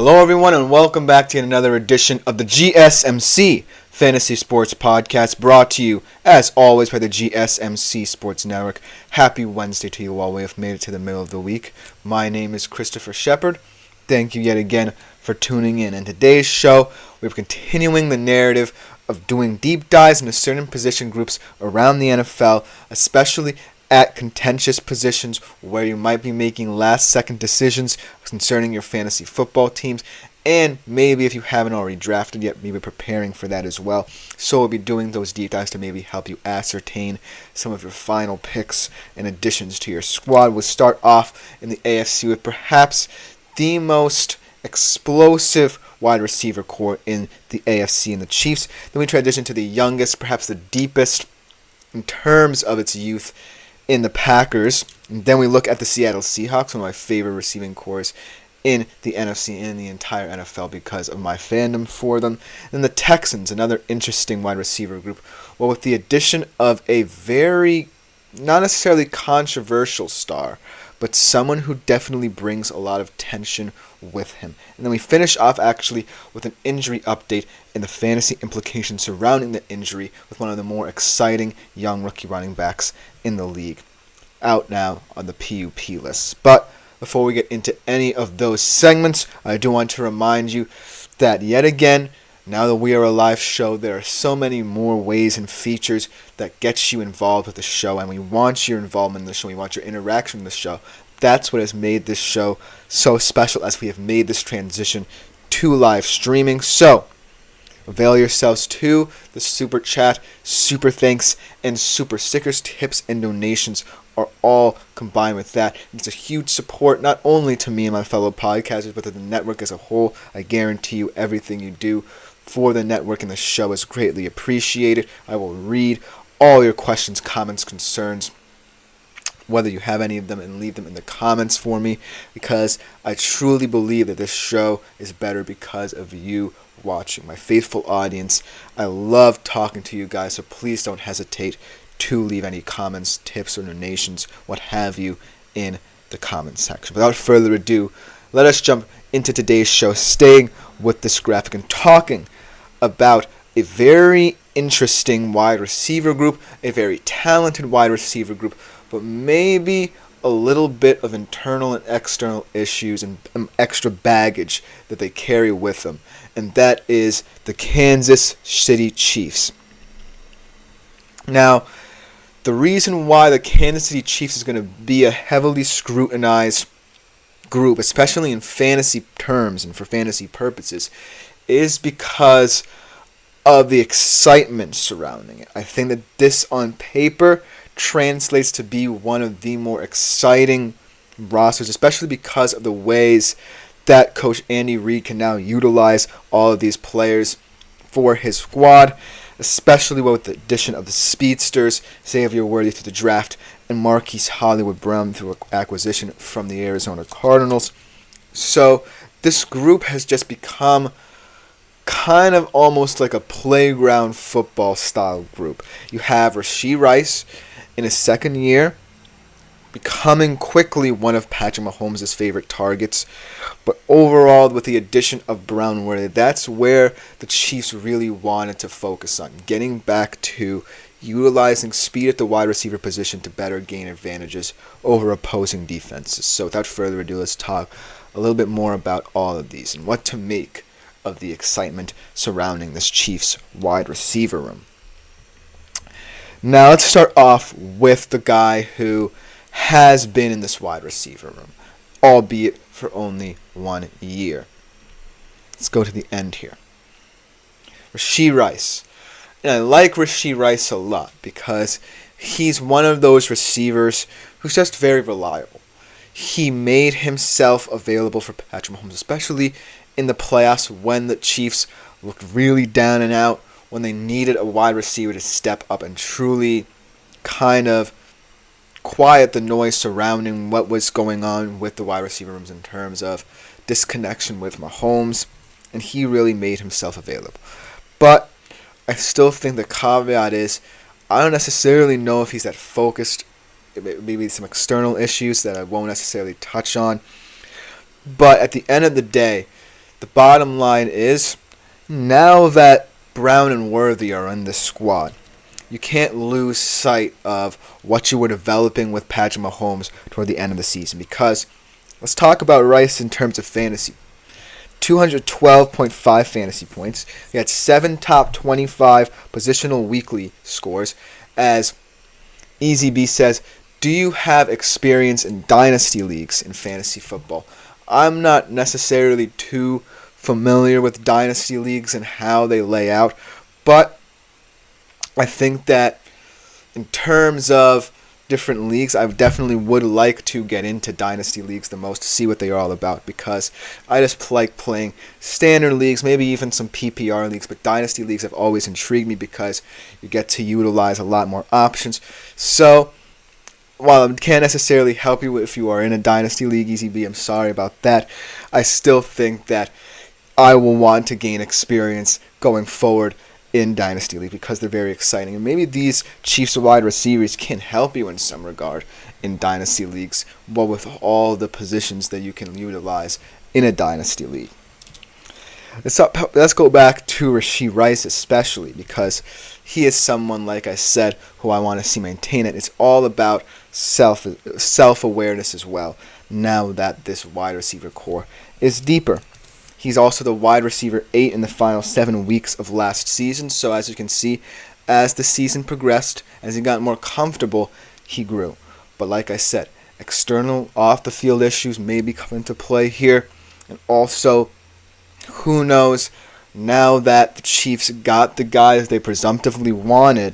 Hello everyone and welcome back to another edition of the GSMC Fantasy Sports Podcast, brought to you as always by the GSMC Sports Network. Happy Wednesday to you all. We have made it to the middle of the week. My name is Christopher Shepard. Thank you yet again for tuning in. In today's show, we're continuing the narrative of doing deep dives into certain position groups around the NFL, especially at contentious positions where you might be making last-second decisions concerning your fantasy football teams, and maybe if you haven't already drafted yet, maybe preparing for that as well. So we'll be doing those deep dives to maybe help you ascertain some of your final picks and additions to your squad. We'll start off in the AFC with perhaps the most explosive wide receiver core in the AFC and the Chiefs. Then we transition to the youngest, perhaps the deepest in terms of its youth in the Packers. And then we look at the Seattle Seahawks, one of my favorite receiving cores in the NFC and in the entire NFL because of my fandom for them. And the Texans, another interesting wide receiver group. Well, with the addition of a very, not necessarily controversial star, but someone who definitely brings a lot of tension with him. And then we finish off actually with an injury update and the fantasy implications surrounding the injury with one of the more exciting young rookie running backs in the league, out now on the PUP list. But before we get into any of those segments, I do want to remind you that yet again, now that we are a live show, there are so many more ways and features that get you involved with the show, and we want your involvement in the show. We want your interaction in the show. That's what has made this show so special as we have made this transition to live streaming. So, avail yourselves to the Super Chat, Super Thanks, and Super Stickers. Tips and donations are all combined with that. It's a huge support not only to me and my fellow podcasters, but to the network as a whole. I guarantee you everything you do for the network and the show is greatly appreciated. I will read all your questions, comments, concerns, whether you have any of them, and leave them in the comments for me, because I truly believe that this show is better because of you watching, my faithful audience. I love talking to you guys, so please don't hesitate to leave any comments, tips, or donations, what have you, in the comments section. Without further ado, let us jump into today's show, staying with this graphic and talking about a very interesting wide receiver group, a very talented wide receiver group, but maybe a little bit of internal and external issues and extra baggage that they carry with them, and that is the Kansas City Chiefs. Now, the reason why the Kansas City Chiefs is going to be a heavily scrutinized group, especially in fantasy terms and for fantasy purposes, is because of the excitement surrounding it. I think that this on paper translates to be one of the more exciting rosters, especially because of the ways that Coach Andy Reid can now utilize all of these players for his squad, especially with the addition of the speedsters, Xavier Worthy through the draft, and Marquise Hollywood Brown through acquisition from the Arizona Cardinals. So this group has just become kind of almost like a playground football style group. You have Rashee Rice in his second year, becoming quickly one of Patrick Mahomes' favorite targets. But overall, with the addition of Brown Worthy, that's where the Chiefs really wanted to focus on, getting back to utilizing speed at the wide receiver position to better gain advantages over opposing defenses. So without further ado, let's talk a little bit more about all of these and what to make of the excitement surrounding this Chiefs wide receiver room. Now let's start off with the guy who has been in this wide receiver room, albeit for only 1 year. Let's go to the end here. Rashee Rice. And I like Rashee Rice a lot because he's one of those receivers who's just very reliable. He made himself available for Patrick Mahomes, especially in the playoffs when the Chiefs looked really down and out, when they needed a wide receiver to step up and truly kind of quiet the noise surrounding what was going on with the wide receiver rooms in terms of disconnection with Mahomes, and he really made himself available. But I still think the caveat is I don't necessarily know if he's that focused. Maybe some external issues that I won't necessarily touch on. But at the end of the day, the bottom line is, now that Brown and Worthy are in this squad, you can't lose sight of what you were developing with Patrick Mahomes toward the end of the season. Because let's talk about Rice in terms of fantasy. 212.5 fantasy points. He had 7 top 25 positional weekly scores. As Easy B says, do you have experience in dynasty leagues in fantasy football? I'm not necessarily too familiar with dynasty leagues and how they lay out, but I think that in terms of different leagues, I definitely would like to get into dynasty leagues the most to see what they are all about, because I just like playing standard leagues, maybe even some PPR leagues, but dynasty leagues have always intrigued me because you get to utilize a lot more options. So while I can't necessarily help you if you are in a dynasty league, Easy B, I'm sorry about that. I still think that I will want to gain experience going forward in Dynasty League because they're very exciting. And maybe these Chiefs wide receivers can help you in some regard in Dynasty Leagues, but with all the positions that you can utilize in a Dynasty League. Let's go back to Rashee Rice especially, because he is someone, like I said, who I want to see maintain it. It's all about self-awareness as well, now that this wide receiver core is deeper. He's also the wide receiver 8 in the final 7 weeks of last season. So as you can see, as the season progressed, as he got more comfortable, he grew. But like I said, external off-the-field issues may be coming into play here. And also, who knows, now that the Chiefs got the guys they presumptively wanted,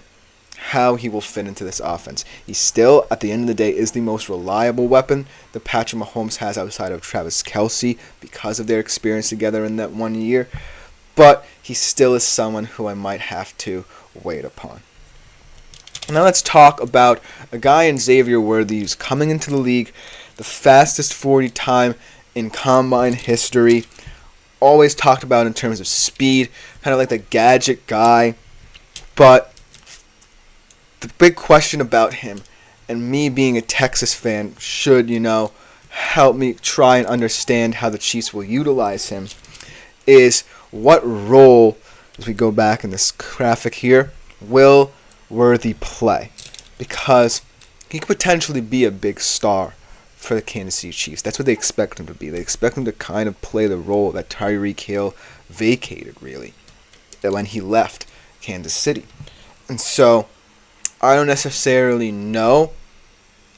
how he will fit into this offense. He still, at the end of the day, is the most reliable weapon that Patrick Mahomes has outside of Travis Kelce because of their experience together in that 1 year. But he still is someone who I might have to wait upon. Now let's talk about a guy in Xavier Worthy who's coming into the league, the fastest 40 time in combine history. Always talked about in terms of speed, kind of like the gadget guy. But the big question about him, and me being a Texas fan should, help me try and understand how the Chiefs will utilize him, is what role, as we go back in this graphic here, will Worthy play? Because he could potentially be a big star for the Kansas City Chiefs. That's what they expect him to be. They expect him to kind of play the role that Tyreek Hill vacated, really, when he left Kansas City. And so I don't necessarily know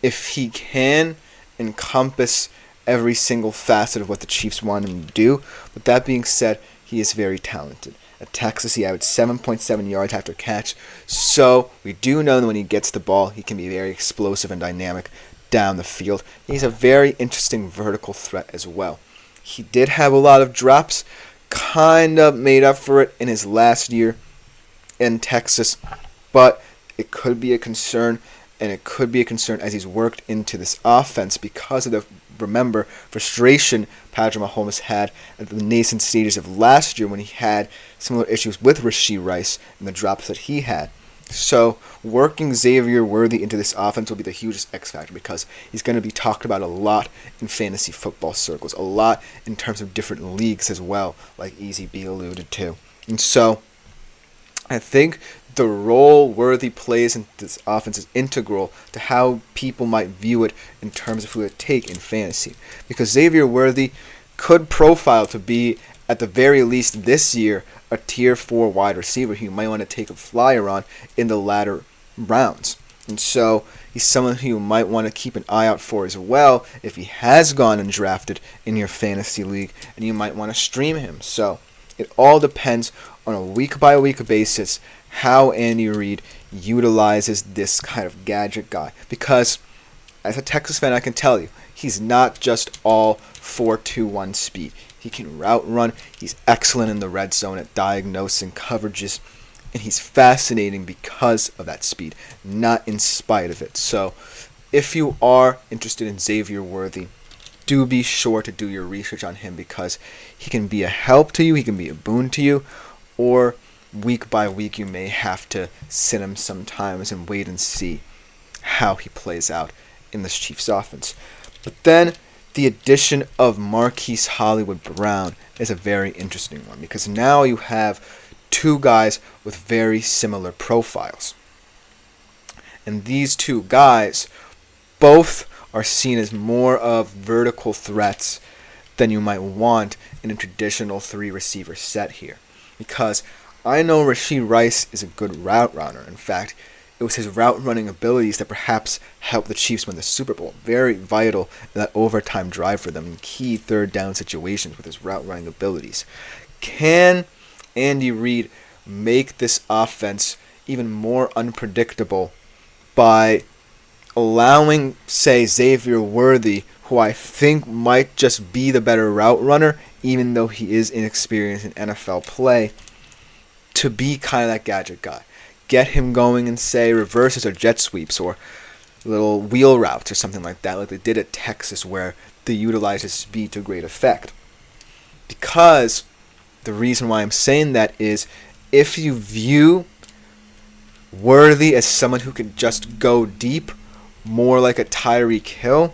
if he can encompass every single facet of what the Chiefs want him to do. But that being said, he is very talented. At Texas, he averaged 7.7 yards after catch. So we do know that when he gets the ball, he can be very explosive and dynamic down the field. He's a very interesting vertical threat as well. He did have a lot of drops, kind of made up for it in his last year in Texas, but it could be a concern, and it could be a concern as he's worked into this offense because of the, frustration Patrick Mahomes had at the nascent stages of last year when he had similar issues with Rashee Rice and the drops that he had. So working Xavier Worthy into this offense will be the hugest X factor because he's going to be talked about a lot in fantasy football circles, a lot in terms of different leagues as well, like Easy B alluded to. And so I think the role Worthy plays in this offense is integral to how people might view it in terms of who to take in fantasy. Because Xavier Worthy could profile to be, at the very least this year, a tier 4 wide receiver who you might want to take a flyer on in the latter rounds. And so he's someone who you might want to keep an eye out for as well if he has gone and drafted in your fantasy league, and you might want to stream him. So it all depends on a week-by-week basis how Andy Reid utilizes this kind of gadget guy. Because as a Texas fan, I can tell you, he's not just all 4.21 speed. He can route run. He's excellent in the red zone at diagnosing coverages. And he's fascinating because of that speed, not in spite of it. So if you are interested in Xavier Worthy, do be sure to do your research on him because he can be a help to you, he can be a boon to you, or week by week you may have to sit him sometimes and wait and see how he plays out in this Chiefs offense. But then the addition of Marquise Hollywood Brown is a very interesting one because now you have two guys with very similar profiles. And these two guys both are seen as more of vertical threats than you might want in a traditional three receiver set here. Because I know Rashee Rice is a good route runner. In fact, it was his route running abilities that perhaps helped the Chiefs win the Super Bowl. Very vital in that overtime drive for them in key third down situations with his route running abilities. Can Andy Reid make this offense even more unpredictable by allowing, say, Xavier Worthy, who I think might just be the better route runner, even though he is inexperienced in NFL play, to be kind of that gadget guy? Get him going and say reverses or jet sweeps or little wheel routes or something like that, like they did at Texas, where they utilized his speed to great effect. Because the reason why I'm saying that is, if you view Worthy as someone who can just go deep, more like a Tyreek Hill,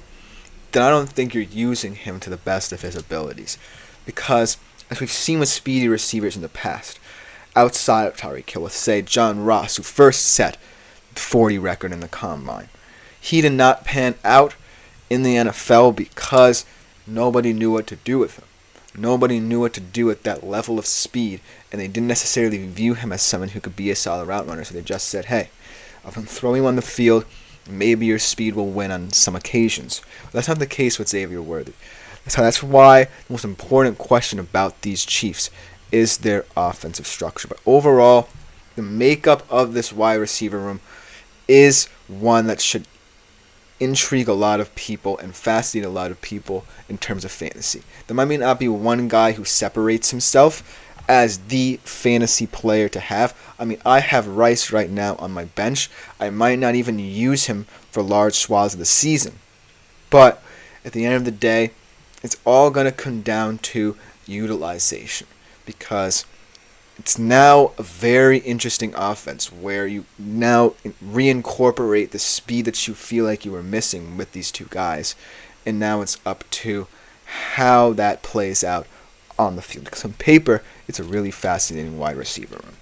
then I don't think you're using him to the best of his abilities. Because, as we've seen with speedy receivers in the past, outside of Tyreek Hill, with, say, John Ross, who first set the 40 record in the Combine, he did not pan out in the NFL because nobody knew what to do with him. Nobody knew what to do at that level of speed, and they didn't necessarily view him as someone who could be a solid route runner, so they just said, hey, if I'm throwing you on the field, maybe your speed will win on some occasions. But that's not the case with Xavier Worthy. That's why the most important question about these Chiefs is their offensive structure. But overall, the makeup of this wide receiver room is one that should intrigue a lot of people and fascinate a lot of people in terms of fantasy. There might not be one guy who separates himself as the fantasy player to have. I mean, I have Rice right now on my bench. I might not even use him for large swaths of the season. But at the end of the day, it's all going to come down to utilization. Because it's now a very interesting offense where you now reincorporate the speed that you feel like you were missing with these two guys. And now it's up to how that plays out on the field. Because on paper, it's a really fascinating wide receiver room.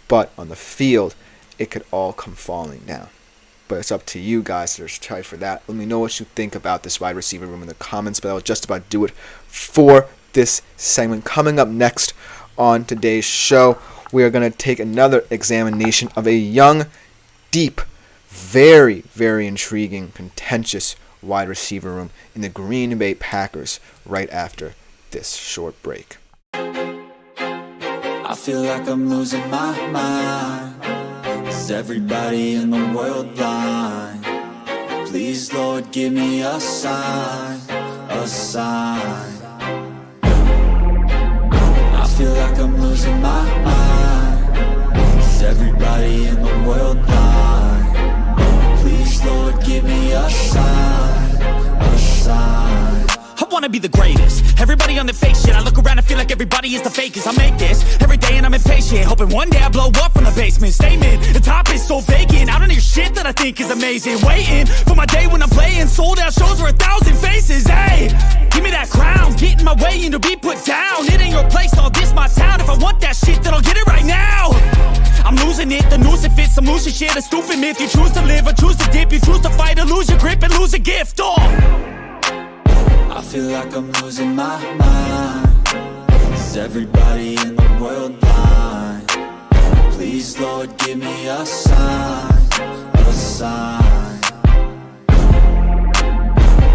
But on the field, it could all come falling down. But it's up to you guys to try for that. Let me know what you think about this wide receiver room in the comments. But I'll just about do it for this segment. Coming up next on today's show, we are going to take another examination of a young, deep, very, very intriguing, contentious wide receiver room in the Green Bay Packers right after this short break. I feel like I'm losing my mind. Is everybody in the world blind? Please, Lord, give me a sign, a sign. I feel like I'm losing my mind. Is everybody in the world blind? Please, Lord, give me a sign, a sign. I wanna be the greatest. Everybody on their fake shit. I look around and feel like everybody is the fakest. I make this every day and I'm impatient, hoping one day I blow up from the basement. Statement, the top is so vacant. I don't hear shit that I think is amazing. Waiting for my day when I'm playing sold out shows for 1,000 faces. Hey, give me that crown, get in my way and to be put down. It ain't your place, all this my town. If I want that shit, then I'll get it right now. I'm losing it, the noose it fits. I'm losing shit, a stupid myth. You choose to live or choose to dip. You choose to fight or lose your grip and lose a gift. I feel like I'm losing my mind. Is everybody in the world blind? Please, Lord, give me a sign, a sign.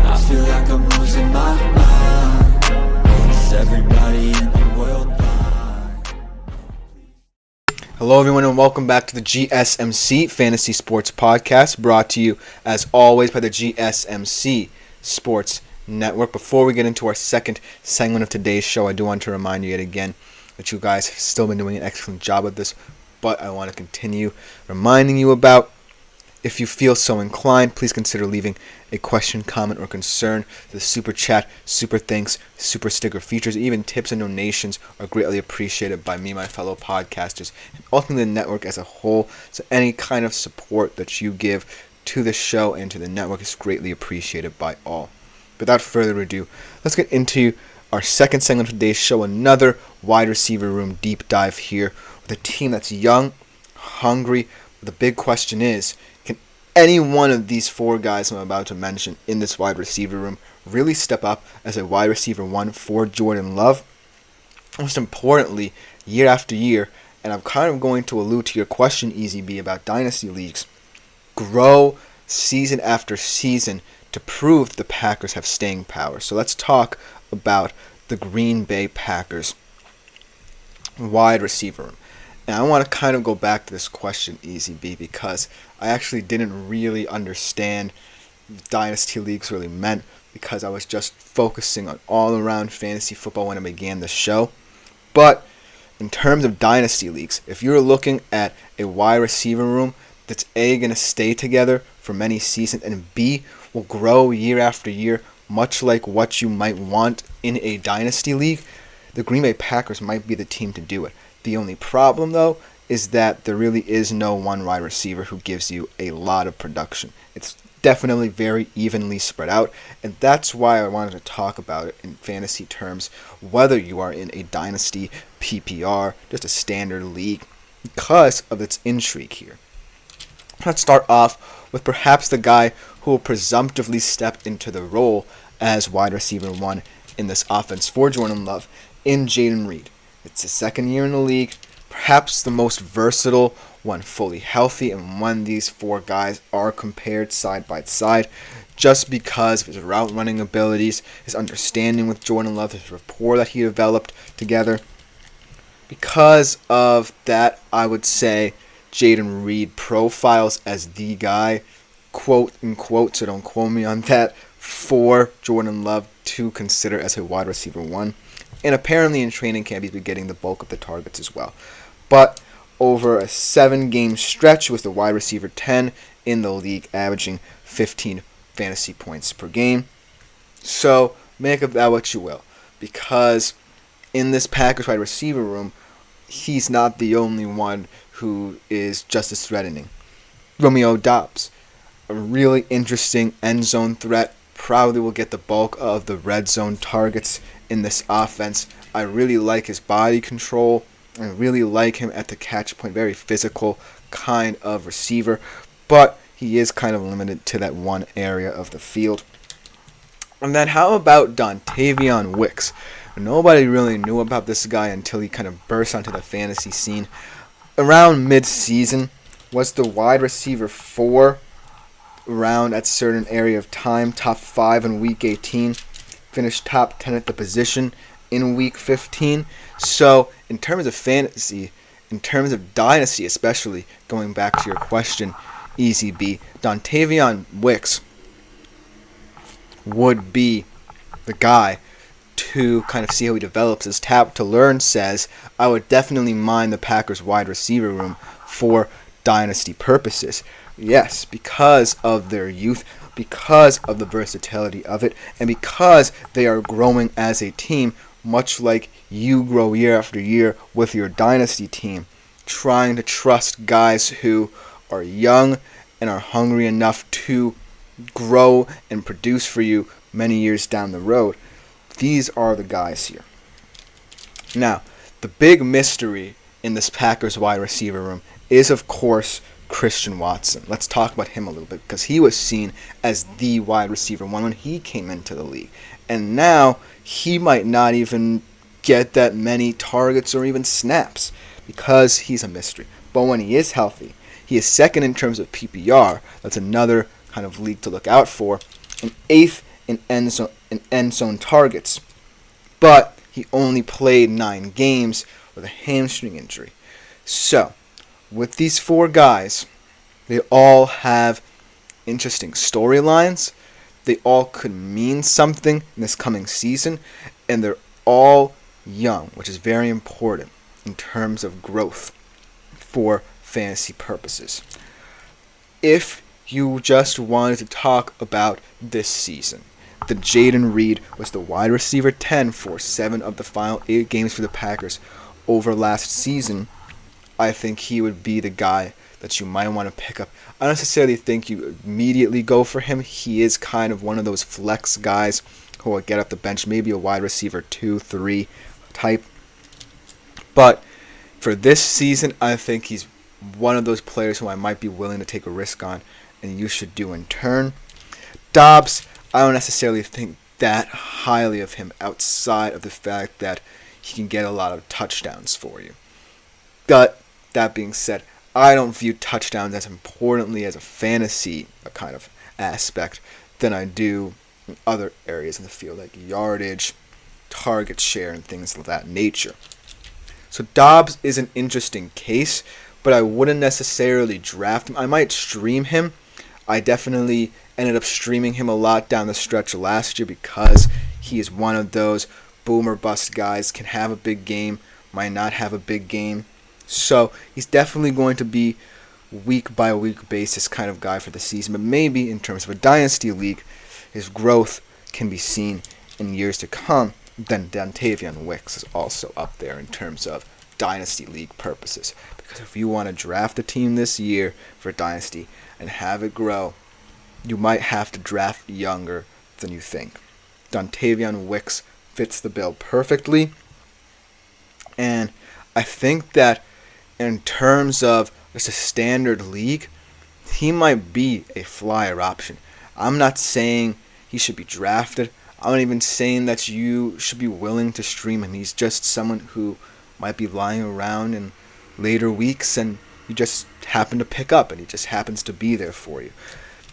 I feel like I'm losing my mind. Is everybody in the world blind? Hello everyone and welcome back to the GSMC Fantasy Sports Podcast, brought to you as always by the GSMC Sports Network. Before we get into our second segment of today's show, I do want to remind you yet again that you guys have still been doing an excellent job of this, but I want to continue reminding you about, if you feel so inclined, please consider leaving a question, comment, or concern. The super chat, super thanks, super sticker features, even tips and donations are greatly appreciated by me, my fellow podcasters, and ultimately the network as a whole. So any kind of support that you give to the show and to the network is greatly appreciated by all. Without further ado, let's get into our second segment of today's show, another wide receiver room deep dive here with a team that's young, hungry. The big question is, can any one of these four guys I'm about to mention in this wide receiver room really step up as a wide receiver one for Jordan Love? Most importantly, year after year, and I'm kind of going to allude to your question, Easy B, about dynasty leagues, grow season after season to prove the Packers have staying power. So let's talk about the Green Bay Packers wide receiver room. And I want to kind of go back to this question, Easy B, because I actually didn't really understand what dynasty leagues really meant, because I was just focusing on all-around fantasy football when I began the show. But in terms of dynasty leagues, if you're looking at a wide receiver room that's A, going to stay together for many seasons, and B, will grow year after year, much like what you might want in a dynasty league, the Green Bay Packers might be the team to do it. The only problem, though, is that there really is no one wide receiver who gives you a lot of production. It's definitely very evenly spread out, and that's why I wanted to talk about it in fantasy terms, whether you are in a dynasty, PPR, just a standard league, because of its intrigue here. Let's start off with perhaps the guy who will presumptively step into the role as wide receiver one in this offense for Jordan Love, in Jayden Reed. It's his second year in the league, perhaps the most versatile when fully healthy, and when these four guys are compared side by side, just because of his route running abilities, his understanding with Jordan Love, his rapport that he developed together. Because of that, I would say Jayden Reed profiles as the guy, quote unquote, so don't quote me on that, for Jordan Love to consider as a wide receiver one. And apparently in training camp he's been getting the bulk of the targets as well. But over a 7-game stretch was the wide receiver 10 in the league, averaging 15 fantasy points per game. So make of that what you will, because in this Packers wide receiver room, he's not the only one who is just as threatening. Romeo Doubs, a really interesting end zone threat, probably will get the bulk of the red zone targets in this offense. I really like his body control. I really like him at the catch point. Very physical kind of receiver, but he is kind of limited to that one area of the field. And then how about Dontavion Wicks? Nobody really knew about this guy until he kind of burst onto the fantasy scene around mid-season. Was the wide receiver 4 around at certain area of time, top 5 in week 18, finished top 10 at the position in week 15. So in terms of fantasy, in terms of dynasty especially, going back to your question, Easy B, Dontavion Wicks would be the guy to kind of see how he develops. His Tap to Learn says, I would definitely mind the Packers wide receiver room for dynasty purposes. Yes, because of their youth, because of the versatility of it, and because they are growing as a team, much like you grow year after year with your dynasty team, trying to trust guys who are young and are hungry enough to grow and produce for you many years down the road. These are the guys here. Now, the big mystery in this Packers wide receiver room is, of course, Christian Watson. Let's talk about him a little bit, because he was seen as the wide receiver one when he came into the league. And now he might not even get that many targets or even snaps because he's a mystery. But when he is healthy, he is second in terms of PPR. That's another kind of league to look out for. And 8th in end zone targets. But he only played 9 games with a hamstring injury. So, with these 4 guys, they all have interesting storylines. They all could mean something in this coming season. And they're all young, which is very important in terms of growth for fantasy purposes. If you just wanted to talk about this season, the Jayden Reed was the wide receiver 10 for 7 of the final 8 games for the Packers over last season. I think he would be the guy that you might want to pick up. I don't necessarily think you immediately go for him. He is kind of one of those flex guys who will get off the bench, maybe a wide receiver 2-3 type. But for this season, I think he's one of those players who I might be willing to take a risk on, and you should do in turn. Dobbs, I don't necessarily think that highly of him outside of the fact that he can get a lot of touchdowns for you. But that being said, I don't view touchdowns as importantly as a fantasy kind of aspect than I do in other areas in the field, like yardage, target share, and things of that nature. So Dobbs is an interesting case, but I wouldn't necessarily draft him. I might stream him. I definitely ended up streaming him a lot down the stretch last year because he is one of those boom or bust guys, can have a big game, might not have a big game. So he's definitely going to be week by week basis kind of guy for the season, but maybe in terms of a dynasty league, his growth can be seen in years to come. Then Dontavian Wicks is also up there in terms of dynasty league purposes. Because if you want to draft a team this year for dynasty and have it grow, you might have to draft younger than you think. Dontavian Wicks fits the bill perfectly. And I think that in terms of just a standard league, he might be a flyer option. I'm not saying he should be drafted. I'm not even saying that you should be willing to stream him. He's just someone who might be lying around in later weeks and you just happen to pick up and he just happens to be there for you.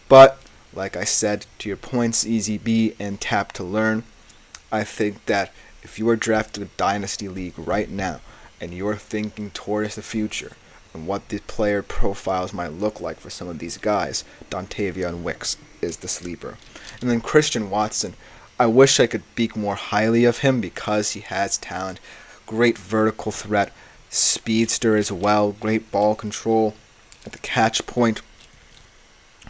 But, like I said, to your points, easy B and tap to learn, I think that if you are drafted a dynasty league right now and you're thinking towards the future and what the player profiles might look like for some of these guys, Dontavian Wicks is the sleeper. And then Christian Watson, I wish I could speak more highly of him because he has talent, great vertical threat, speedster as well, great ball control at the catch point.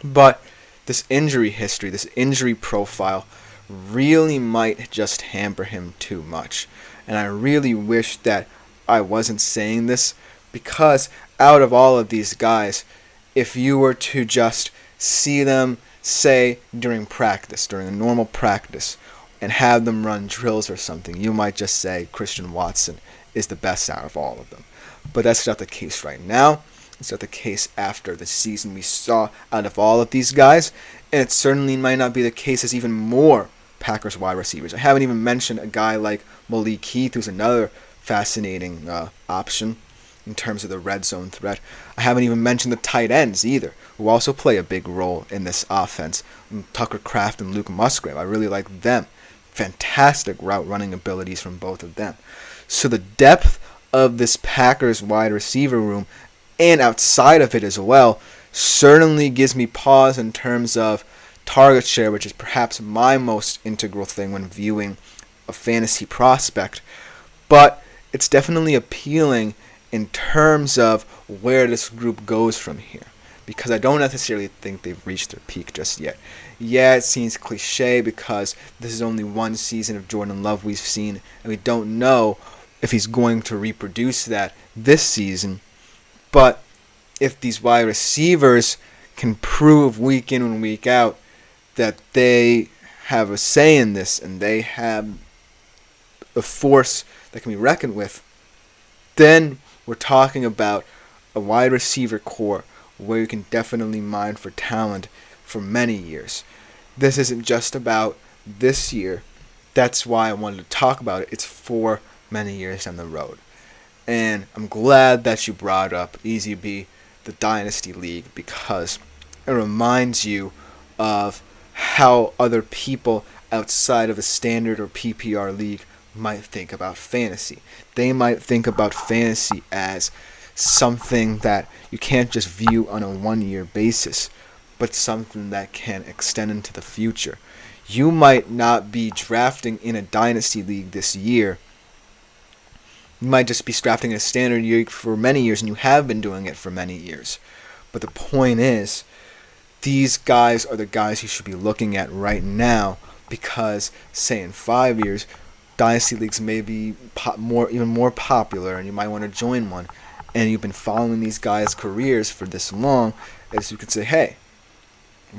But this injury history, this injury profile really might just hamper him too much. And I really wish that I wasn't saying this because out of all of these guys, if you were to just see them, say, during practice, during a normal practice, and have them run drills or something, you might just say Christian Watson is the best out of all of them. But that's not the case right now. It's not the case after the season we saw out of all of these guys. And it certainly might not be the case as even more Packers wide receivers. I haven't even mentioned a guy like Malik Heath, who's another fascinating option in terms of the red zone threat. I haven't even mentioned the tight ends either, who also play a big role in this offense. Tucker Kraft and Luke Musgrave. I really like them. Fantastic route running abilities from both of them. So the depth of this Packers wide receiver room and outside of it as well certainly gives me pause in terms of target share, which is perhaps my most integral thing when viewing a fantasy prospect. But it's definitely appealing in terms of where this group goes from here, because I don't necessarily think they've reached their peak just yet. Yeah, it seems cliche because this is only one season of Jordan Love we've seen, and we don't know if he's going to reproduce that this season. But if these wide receivers can prove week in and week out that they have a say in this and they have a force that can be reckoned with, then we're talking about a wide receiver core where you can definitely mine for talent for many years. This isn't just about this year. That's why I wanted to talk about it. It's for many years down the road. And I'm glad that you brought up Easy B, the Dynasty League, because it reminds you of how other people outside of a standard or PPR league might think about fantasy. They might think about fantasy as something that you can't just view on a one-year basis, but something that can extend into the future. You might not be drafting in a dynasty league this year. You might just be drafting in a standard league for many years, and you have been doing it for many years. But the point is, these guys are the guys you should be looking at right now, because, say, in 5 years, dynasty leagues may be even more popular, and you might want to join one. And you've been following these guys' careers for this long, as you could say, hey,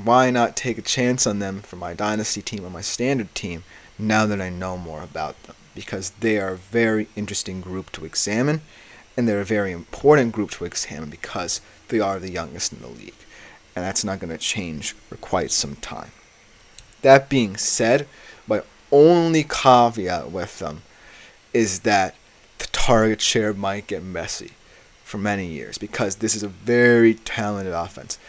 why not take a chance on them for my dynasty team or my standard team now that I know more about them, because they are a very interesting group to examine, and they're a very important group to examine because they are the youngest in the league, and that's not going to change for quite some time. That being said, my only caveat with them is that the target share might get messy for many years, because this is a very talented offense,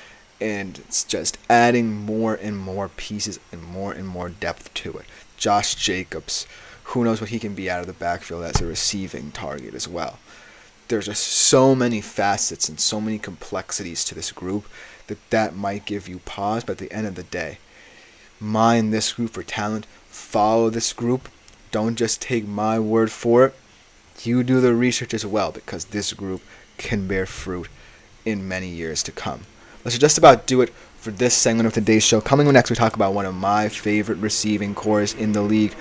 and it's just adding more and more pieces and more depth to it. Josh Jacobs, who knows what he can be out of the backfield as a receiving target as well. There's just so many facets and so many complexities to this group that might give you pause, but at the end of the day, mind this group for talent, follow this group, don't just take my word for it. You do the research as well, because this group can bear fruit in many years to come. Let's just about do it for this segment of today's show. Coming up next, we talk about one of my favorite receiving cores in the league,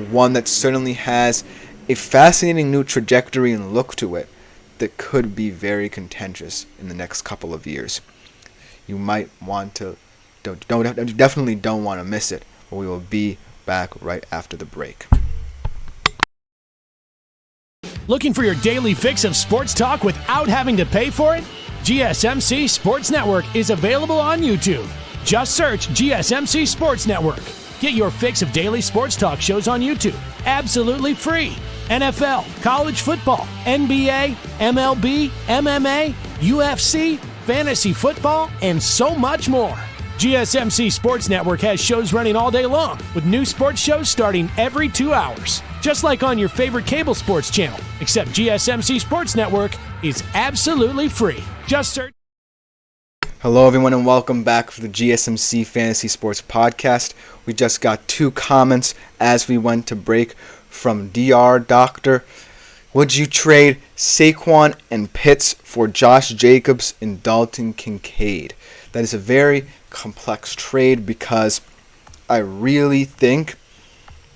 one that certainly has a fascinating new trajectory and look to it that could be very contentious in the next couple of years. You might want to, definitely don't want to miss it, but we will be back right after the break. Looking for your daily fix of sports talk without having to pay for it? GSMC Sports Network is available on YouTube. Just search GSMC Sports Network. Get your fix of daily sports talk shows on YouTube, absolutely free. NFL, college football, NBA, MLB, MMA, UFC, fantasy football, and so much more. GSMC Sports Network has shows running all day long, with new sports shows starting every 2 hours. Just like on your favorite cable sports channel, except GSMC Sports Network is absolutely free. Just search. Hello, everyone, and welcome back for the GSMC Fantasy Sports Podcast. We just got 2 comments as we went to break from DR Doctor. Would you trade Saquon and Pitts for Josh Jacobs and Dalton Kincaid? That is a very complex trade, because I really think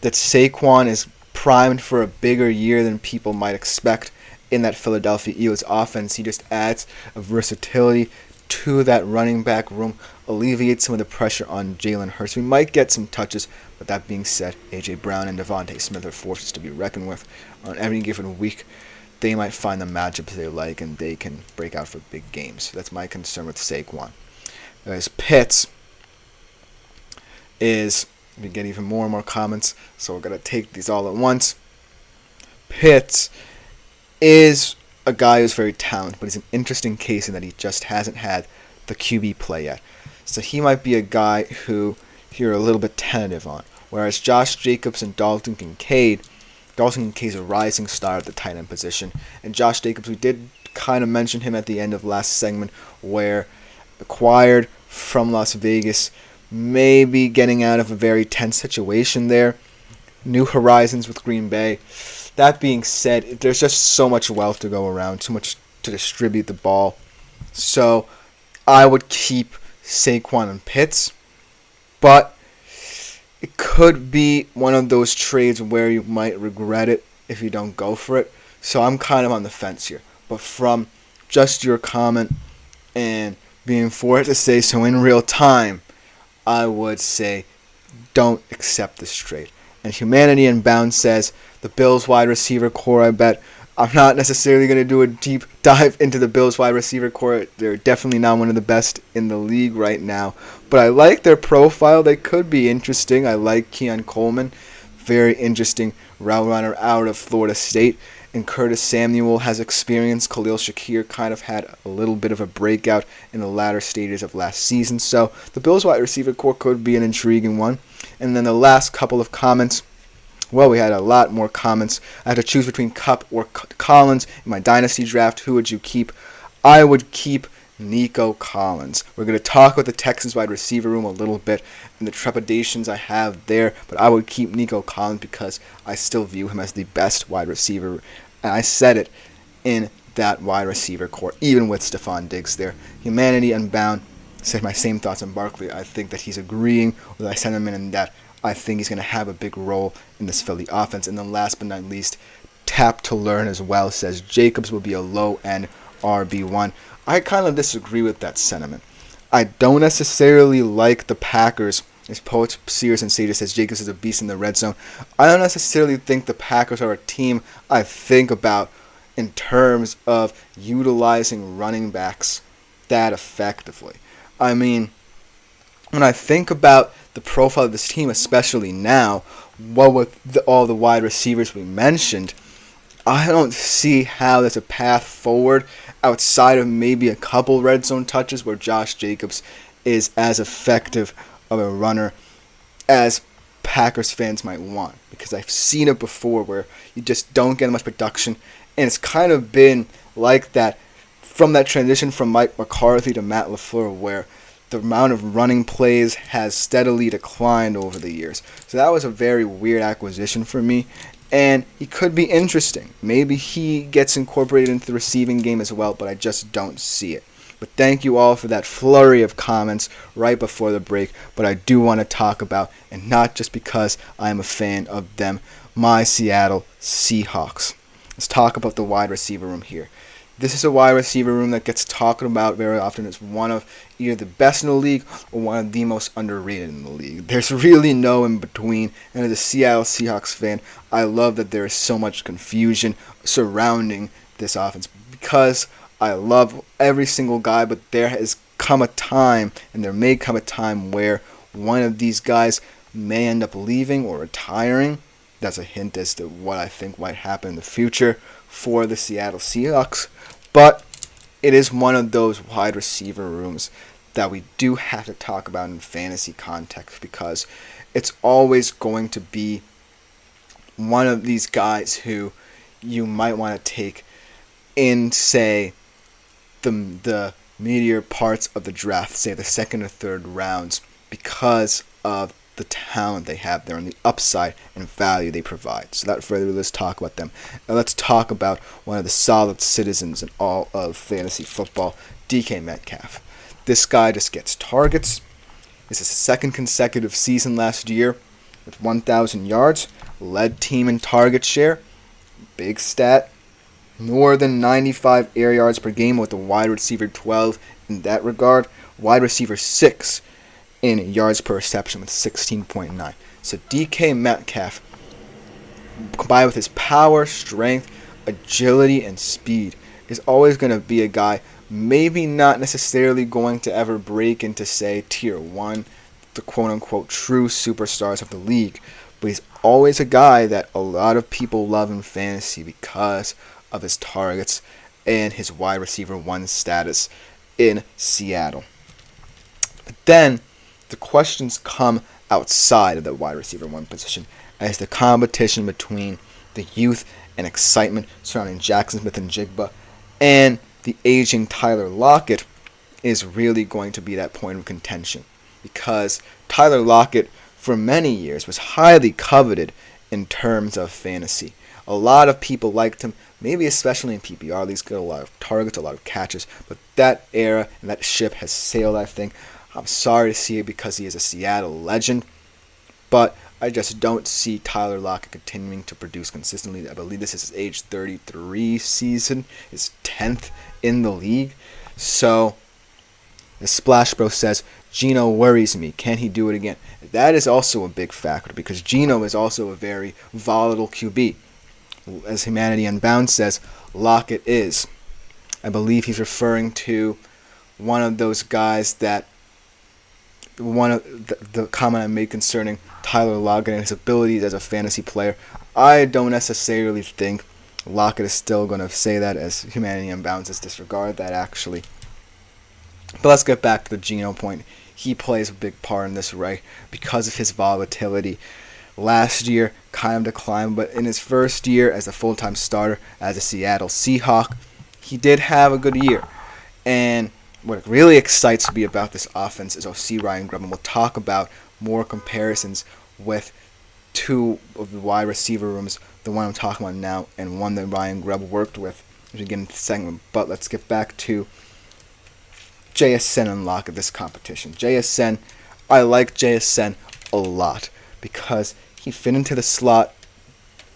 that Saquon is primed for a bigger year than people might expect in that Philadelphia Eagles offense. He just adds a versatility to that running back room, alleviates some of the pressure on Jalen Hurts. We might get some touches, but that being said, A.J. Brown and Devontae Smith are forces to be reckoned with. On every given week, they might find the matchups they like, and they can break out for big games. That's my concern with Saquon. Whereas Pitts is, we get even more and more comments, so we're going to take these all at once. Pitts is a guy who's very talented, but he's an interesting case in that he just hasn't had the QB play yet. So he might be a guy who you're a little bit tentative on. Whereas Josh Jacobs and Dalton Kincaid is a rising star at the tight end position. And Josh Jacobs, we did kind of mention him at the end of last segment, where acquired from Las Vegas, maybe getting out of a very tense situation there. New horizons with Green Bay. That being said, there's just so much wealth to go around, too much to distribute the ball. So I would keep Saquon and Pitts, but it could be one of those trades where you might regret it if you don't go for it. So I'm kind of on the fence here. But from just your comment and being forced to say so in real time, I would say don't accept this trade. And Humanity Unbound says, the Bills wide receiver core, I bet. I'm not necessarily going to do a deep dive into the Bills wide receiver core. They're definitely not one of the best in the league right now. But I like their profile. They could be interesting. I like Keon Coleman. Very interesting route runner out of Florida State. And Curtis Samuel has experience. Khalil Shakir kind of had a little bit of a breakout in the latter stages of last season. So the Bills wide receiver core could be an intriguing one. And then the last couple of comments. Well, we had a lot more comments. I had to choose between Kupp or Collins in my dynasty draft. Who would you keep? I would keep Nico Collins. We're going to talk about the Texans wide receiver room a little bit and the trepidations I have there, but I would keep Nico Collins because I still view him as the best wide receiver. And I said it in that wide receiver core, even with Stephon Diggs there. Humanity Unbound said my same thoughts on Barkley. I think that he's agreeing with my sentiment in that I think he's going to have a big role in this Philly offense. And then last but not least, Tap to Learn as well says Jacobs will be a low-end RB1. I kind of disagree with that sentiment. I don't necessarily like the Packers As Poets, Sears, and Sages says, Jacobs is a beast in the red zone. I don't necessarily think the Packers are a team I think about in terms of utilizing running backs that effectively. I mean, when I think about the profile of this team, especially now, with all the wide receivers we mentioned, I don't see how there's a path forward outside of maybe a couple red zone touches where Josh Jacobs is as effective of a runner as Packers fans might want. Because I've seen it before where you just don't get much production, and it's kind of been like that from that transition from Mike McCarthy to Matt LaFleur, where the amount of running plays has steadily declined over the years. So that was a very weird acquisition for me, and he could be interesting. Maybe he gets incorporated into the receiving game as well, but I just don't see it. But thank you all for that flurry of comments right before the break. But I do want to talk about, and not just because I am a fan of them, my Seattle Seahawks. Let's talk about the wide receiver room here. This is a wide receiver room that gets talked about very often as one of either the best in the league or one of the most underrated in the league. There's really no in between. And as a Seattle Seahawks fan, I love that there is so much confusion surrounding this offense because I love every single guy, but there has come a time, and there may come a time where one of these guys may end up leaving or retiring. That's a hint as to what I think might happen in the future for the Seattle Seahawks. But it is one of those wide receiver rooms that we do have to talk about in fantasy context because it's always going to be one of these guys who you might want to take in, say, the meatier parts of the draft, say the second or third rounds, because of the talent they have there and the upside and value they provide. So without further ado, let's talk about them. Now let's talk about one of the solid citizens in all of fantasy football, DK Metcalf. This guy just gets targets. This is his second consecutive season last year with 1,000 yards, led team in target share, big stat, more than 95 air yards per game with a wide receiver 12 in that regard, wide receiver 6 in yards per reception with 16.9. So DK Metcalf, combined with his power, strength, agility, and speed, is always going to be a guy, maybe not necessarily going to ever break into, say, tier 1, the quote-unquote true superstars of the league, but he's always a guy that a lot of people love in fantasy because of his targets and his wide receiver 1 status in Seattle. But then the questions come outside of the wide receiver 1 position as the competition between the youth and excitement surrounding Jackson Smith and Jigba and the aging Tyler Lockett is really going to be that point of contention, because Tyler Lockett for many years was highly coveted in terms of fantasy. A lot of people liked him, maybe especially in PPR leagues, got a lot of targets, a lot of catches, but that era and that ship has sailed, I think. I'm sorry to see it because he is a Seattle legend, but I just don't see Tyler Lockett continuing to produce consistently. I believe this is his age 33 season, his 10th in the league. So the Splash Bro says, Geno worries me. Can he do it again? That is also a big factor because Geno is also a very volatile QB. As Humanity Unbound says, Lockett is. I believe he's referring to one of those guys that one of the comment I made concerning Tyler Lockett and his abilities as a fantasy player. I don't necessarily think Lockett is still going to say that, as Humanity Unbound says disregard that actually. But let's get back to the Geno point. He plays a big part in this, right? Because of his volatility. Last year, kind of declined, but in his first year as a full-time starter as a Seattle Seahawk, he did have a good year. And what really excites me about this offense is OC Ryan Grubb, and we'll talk about more comparisons with two of the wide receiver rooms, the one I'm talking about now and one that Ryan Grubb worked with as we get into the segment. But let's get back to JSN and Lockett, this competition. JSN, I like JSN a lot because he fit into the slot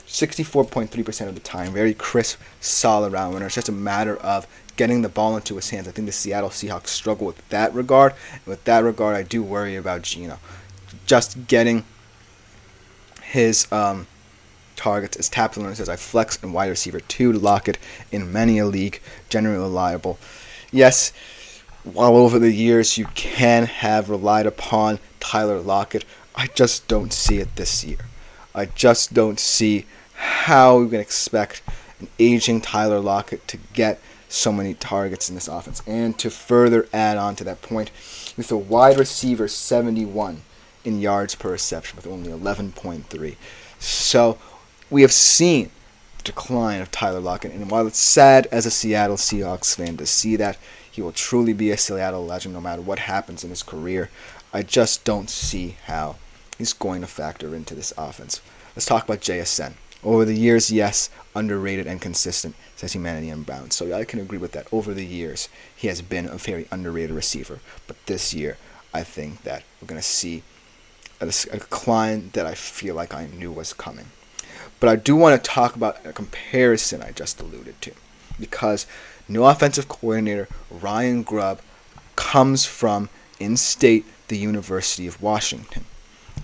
64.3% of the time. Very crisp, solid route runner. It's just a matter of getting the ball into his hands. I think the Seattle Seahawks struggle with that regard. And with that regard, I do worry about Geno. just getting his targets as Tap learns as I flex and wide receiver 2 to lock it in many a league, generally reliable. Yes, while over the years you can have relied upon Tyler Lockett, I just don't see it this year. I just don't see how we can expect an aging Tyler Lockett to get so many targets in this offense. And to further add on to that point, with a wide receiver 71 in yards per reception with only 11.3. So we have seen the decline of Tyler Lockett, and while it's sad as a Seattle Seahawks fan to see that, he will truly be a Seattle legend no matter what happens in his career. I just don't see how he's going to factor into this offense. Let's talk about JSN. Over the years, yes, underrated and consistent, says Humanity Unbound. So I can agree with that. Over the years, he has been a very underrated receiver. But this year, I think that we're going to see a decline that I feel like I knew was coming. But I do want to talk about a comparison I just alluded to. Because new offensive coordinator Ryan Grubb comes from, in-state, the University of Washington.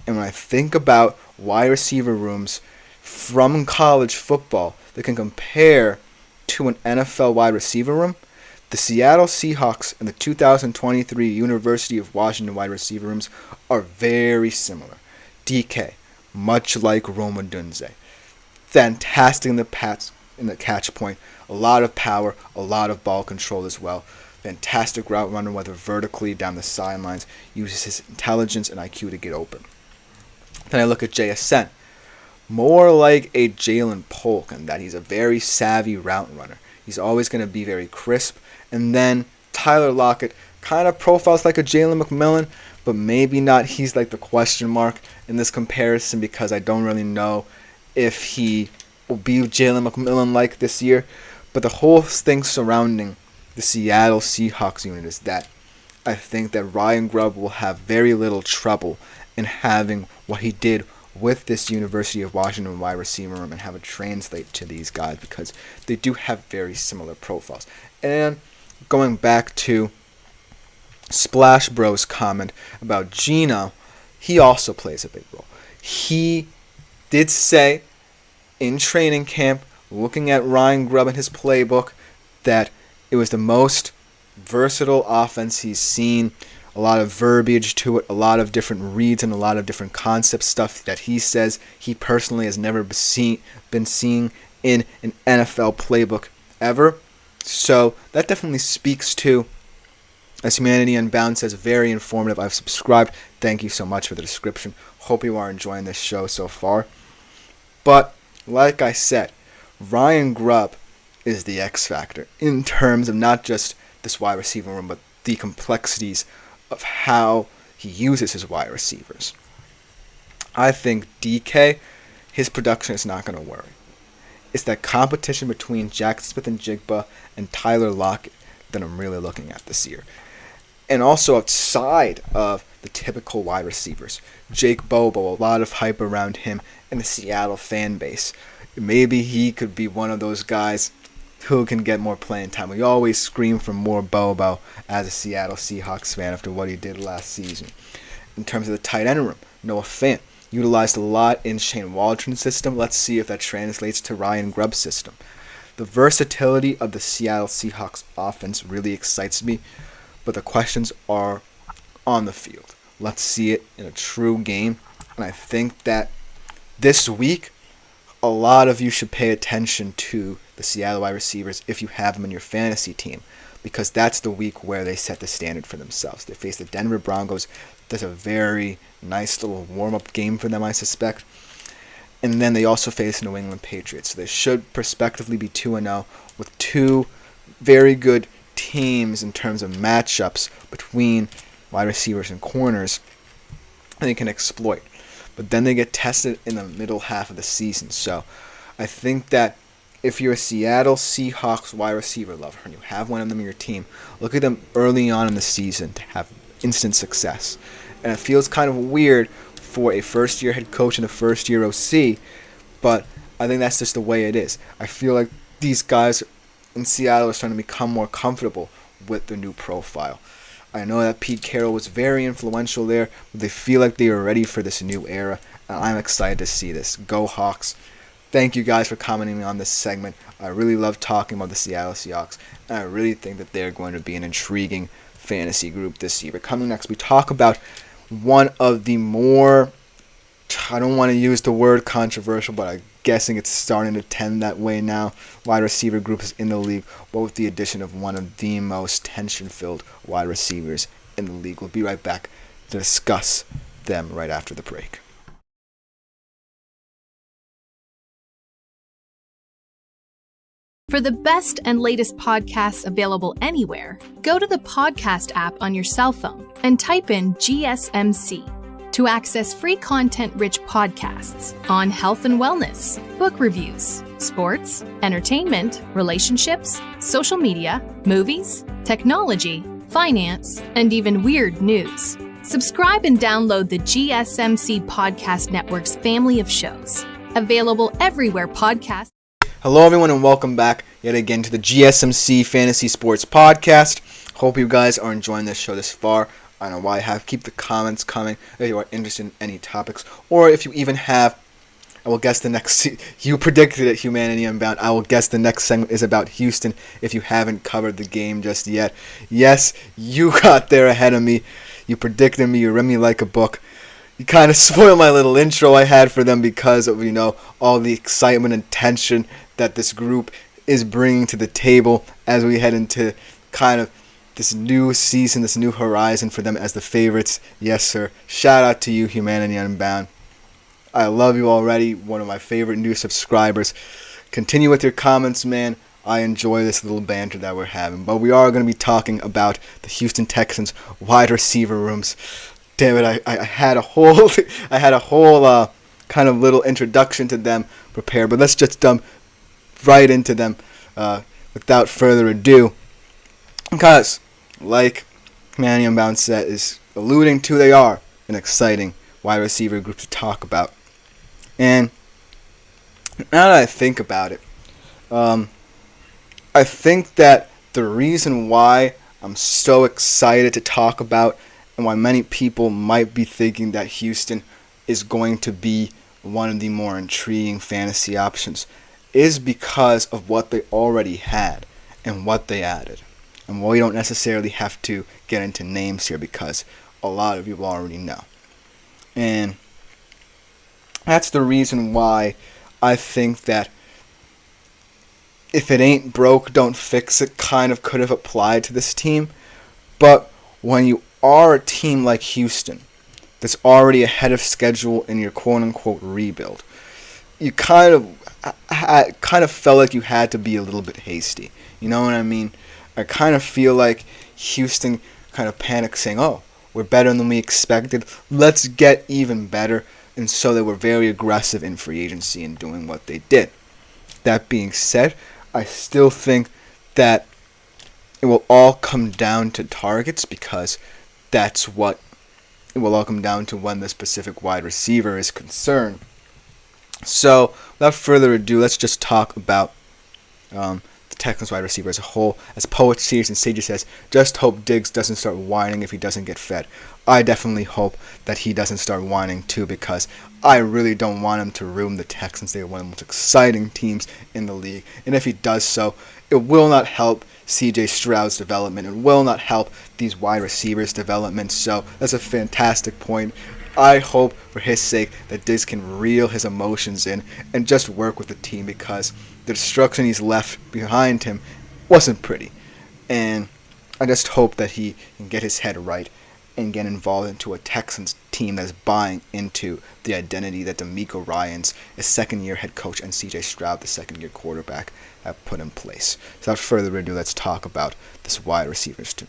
And when I think about wide receiver rooms from college football that can compare to an NFL wide receiver room, the Seattle Seahawks and the 2023 University of Washington wide receiver rooms are very similar. DK, much like Rome Odunze. Fantastic in the catch point. A lot of power, a lot of ball control as well. Fantastic route runner, whether vertically down the sidelines, uses his intelligence and IQ to get open. Then I look at JSN. More like a Jalen Polk in that he's a very savvy route runner. He's always going to be very crisp. And then Tyler Lockett kind of profiles like a Jalen McMillan, but maybe not. He's like the question mark in this comparison because I don't really know if he will be Jalen McMillan like this year. But the whole thing surrounding the Seattle Seahawks unit is that I think that Ryan Grubb will have very little trouble in having what he did with this University of Washington wide receiver room and have it translate to these guys because they do have very similar profiles. And going back to Splash Bros' comment about Geno, he also plays a big role. He did say in training camp, looking at Ryan Grubb and his playbook, that it was the most versatile offense he's seen. A lot of verbiage to it, a lot of different reads and a lot of different concept stuff that he says he personally has never been seeing in an NFL playbook ever. So that definitely speaks to, as Humanity Unbound says, very informative. I've subscribed. Thank you so much for the description. Hope you are enjoying this show so far. But like I said, Ryan Grubb is the X factor in terms of not just this wide receiver room, but the complexities of how he uses his wide receivers. I think DK, his production is not going to worry. It's that competition between Jack Smith-Njigba and Tyler Lockett that I'm really looking at this year. And also outside of the typical wide receivers, Jake Bobo, a lot of hype around him and the Seattle fan base. Maybe he could be one of those guys who can get more playing time. We always scream for more Bobo as a Seattle Seahawks fan after what he did last season. In terms of the tight end room, Noah Fant utilized a lot in Shane Waldron's system. Let's see if that translates to Ryan Grubb's system. The versatility of the Seattle Seahawks offense really excites me, but the questions are on the field. Let's see it in a true game. And I think that this week, a lot of you should pay attention to the Seattle wide receivers if you have them in your fantasy team, because that's the week where they set the standard for themselves. They face the Denver Broncos. That's a very nice little warm-up game for them, I suspect. And then they also face New England Patriots. So they should prospectively be 2-0 with two very good teams in terms of matchups between wide receivers and corners and they can exploit. But then they get tested in the middle half of the season. So I think that if you're a Seattle Seahawks wide receiver lover and you have one of them in your team, look at them early on in the season to have instant success. And it feels kind of weird for a first-year head coach and a first-year OC, but I think that's just the way it is. I feel like these guys in Seattle are starting to become more comfortable with the new profile. I know that Pete Carroll was very influential there, but they feel like they are ready for this new era. I'm excited to see this. Go Hawks. Thank you guys for commenting on this segment. I really love talking about the Seattle Seahawks, and I really think that they're going to be an intriguing fantasy group this year. But coming next, we talk about one of the more, I don't want to use the word controversial, but I'm guessing it's starting to tend that way now, wide receiver groups in the league, but with the addition of one of the most tension-filled wide receivers in the league. We'll be right back to discuss them right after the break. For the best and latest podcasts available anywhere, go to the podcast app on your cell phone and type in GSMC to access free content-rich podcasts on health and wellness, book reviews, sports, entertainment, relationships, social media, movies, technology, finance, and even weird news. Subscribe and download the GSMC Podcast Network's family of shows, available everywhere podcasts. Hello, everyone, and welcome back yet again to the GSMC Fantasy Sports Podcast. Hope you guys are enjoying this show this far. I don't know why I have. Keep the comments coming if you are interested in any topics, or if you even have. I will guess the next. You predicted it, Humanity Unbound. I will guess the next segment is about Houston. If you haven't covered the game just yet, yes, you got there ahead of me. You predicted me. You read me like a book. You kind of spoiled my little intro I had for them because of, all the excitement and tension that this group is bringing to the table as we head into kind of this new season, this new horizon for them as the favorites. Yes, sir. Shout out to you, Humanity Unbound. I love you already. One of my favorite new subscribers. Continue with your comments, man. I enjoy this little banter that we're having. But we are going to be talking about the Houston Texans wide receiver rooms. Damn it, I had a whole kind of little introduction to them prepared, but let's just jump right into them without further ado. Because, like Manny Unbound said, is alluding to, they are an exciting wide receiver group to talk about. And now that I think about it, I think that the reason why I'm so excited to talk about and why many people might be thinking that Houston is going to be one of the more intriguing fantasy options is because of what they already had and what they added. And we don't necessarily have to get into names here because a lot of you already know. And that's the reason why I think that if it ain't broke, don't fix it kind of could have applied to this team. But when you are a team like Houston that's already ahead of schedule in your quote-unquote rebuild, you kind of felt like you had to be a little bit hasty. You know what I mean? I kind of feel like Houston kind of panicked saying, oh, we're better than we expected. Let's get even better. And so they were very aggressive in free agency and doing what they did. That being said, I still think that it will all come down to targets because that's what it will all come down to when the specific wide receiver is concerned. So, without further ado, let's just talk about the Texans wide receiver as a whole. As Poet Sears and Sages says, just hope Diggs doesn't start whining if he doesn't get fed. I definitely hope that he doesn't start whining too because I really don't want him to ruin the Texans. They are one of the most exciting teams in the league. And if he does so, it will not help CJ Stroud's development. It will not help these wide receivers' development. So that's a fantastic point. I hope for his sake that Diggs can reel his emotions in and just work with the team because the destruction he's left behind him wasn't pretty. And I just hope that he can get his head right and get involved into a Texans team that's buying into the identity that DeMeco Ryans, his second-year head coach, and C.J. Stroud, the second-year quarterback, have put in place. So without further ado, let's talk about this wide receivers team.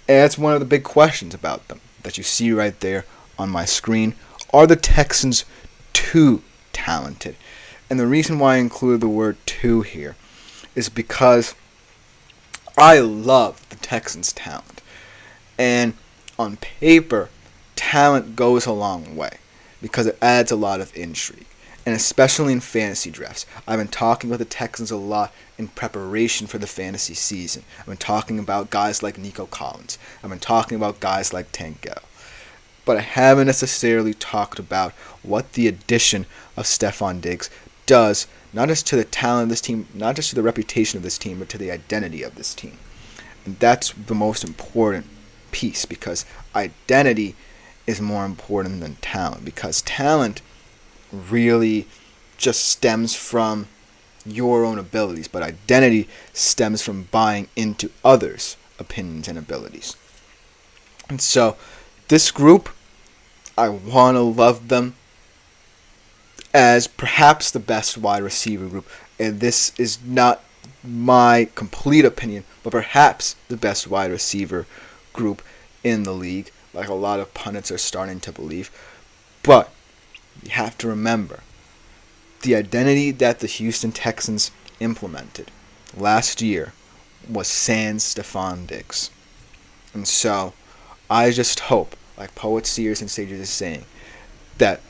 And that's one of the big questions about them that you see right there on my screen. Are the Texans too talented? And the reason why I include the word too here is because I love the Texans' talent. And on paper, talent goes a long way because it adds a lot of intrigue. and especially in fantasy drafts. I've been talking about the Texans a lot in preparation for the fantasy season. I've been talking about guys like Nico Collins. I've been talking about guys like Tank Dell. But I haven't necessarily talked about what the addition of Stephon Diggs does, not just to the talent of this team, not just to the reputation of this team, but to the identity of this team. And that's the most important piece, because identity is more important than talent, because talent really just stems from your own abilities, but identity stems from buying into others' opinions and abilities. And so this group, I want to love them as perhaps the best wide receiver group, and this is not my complete opinion, but perhaps the best wide receiver group in the league, like a lot of pundits are starting to believe. But you have to remember, the identity that the Houston Texans implemented last year was sans Stephon Diggs. And so I just hope, like poets, seers, and sages is saying, that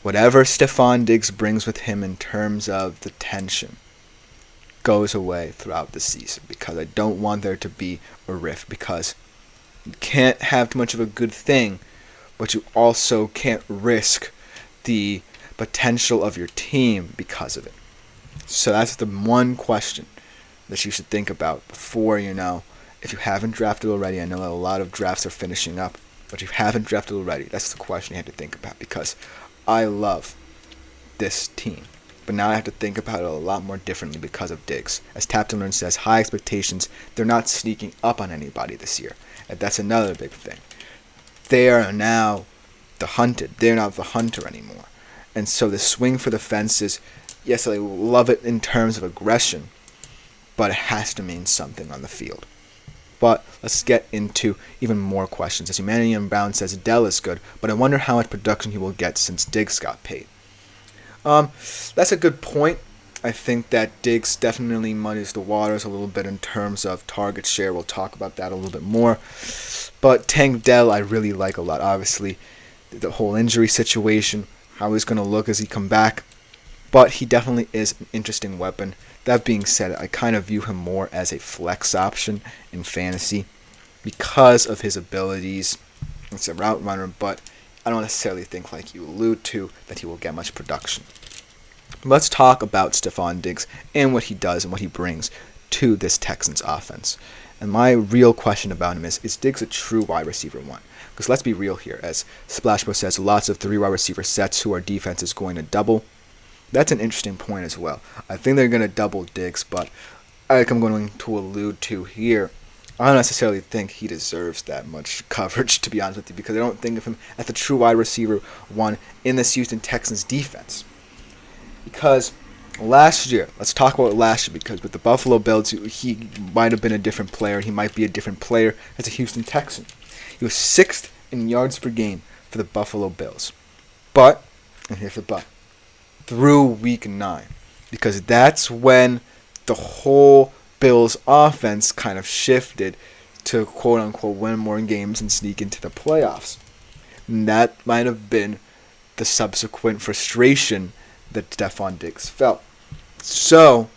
whatever Stephon Diggs brings with him in terms of the tension goes away throughout the season, because I don't want there to be a rift, because you can't have too much of a good thing, but you also can't risk the potential of your team because of it. So that's the one question that you should think about before, if you haven't drafted already. I know that a lot of drafts are finishing up, but if you haven't drafted already, that's the question you have to think about, because I love this team. But now I have to think about it a lot more differently because of Diggs. As Tapton Learn says, high expectations, they're not sneaking up on anybody this year. And that's another big thing. They are now the hunted. They're not the hunter anymore. And so the swing for the fences, yes, I love it in terms of aggression, but it has to mean something on the field. But let's get into even more questions. As Humanity Brown says, Dell is good, but I wonder how much production he will get since Diggs got paid. That's a good point. I think that Diggs definitely muddies the waters a little bit in terms of target share. We'll talk about that a little bit more. But Tank Dell I really like a lot. Obviously, the whole injury situation, how he's going to look as he come back. But he definitely is an interesting weapon. That being said, I kind of view him more as a flex option in fantasy because of his abilities. It's a route runner, but I don't necessarily think, like you allude to, that he will get much production. Let's talk about Stephon Diggs and what he does and what he brings to this Texans offense. And my real question about him is Diggs a true wide receiver one? Because let's be real here. As Splashbro says, lots of 3 wide receiver sets who our defense is going to double. That's an interesting point as well. I think they're going to double Diggs, but like I'm going to allude to here, I don't necessarily think he deserves that much coverage, to be honest with you, because I don't think of him as the true wide receiver one in this Houston Texans defense. Because last year, let's talk about last year, because with the Buffalo Bills, he might have been a different player. He might be a different player as a Houston Texan. He was 6th in yards per game for the Buffalo Bills. But, and here's the but, through week 9. Because that's when the whole Bills offense kind of shifted to quote-unquote win more games and sneak into the playoffs. And that might have been the subsequent frustration that Stephon Diggs felt. So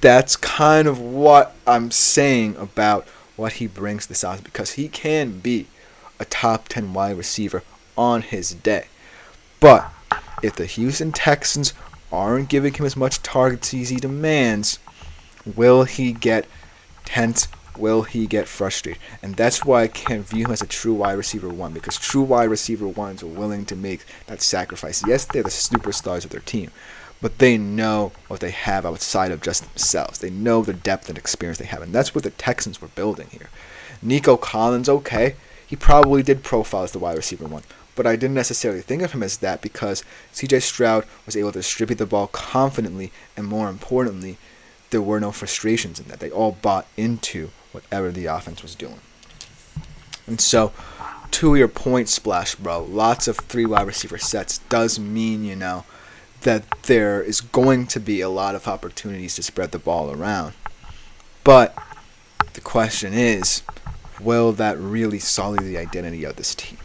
that's kind of what I'm saying about what he brings to this offense, because he can be a top 10 wide receiver on his day. But if the Houston Texans aren't giving him as much targets as he demands, will he get tense? Will he get frustrated? And that's why I can't view him as a true wide receiver one, because true wide receiver ones are willing to make that sacrifice. Yes, they're the superstars of their team, but they know what they have outside of just themselves. They know the depth and experience they have, and that's what the Texans were building here. Nico Collins, okay, he probably did profile as the wide receiver one, but I didn't necessarily think of him as that because C.J. Stroud was able to distribute the ball confidently, and more importantly, there were no frustrations in that. They all bought into whatever the offense was doing. And so, to your point, Splash Bro, lots of 3 wide receiver sets does mean, that there is going to be a lot of opportunities to spread the ball around. But the question is, will that really sully the identity of this team?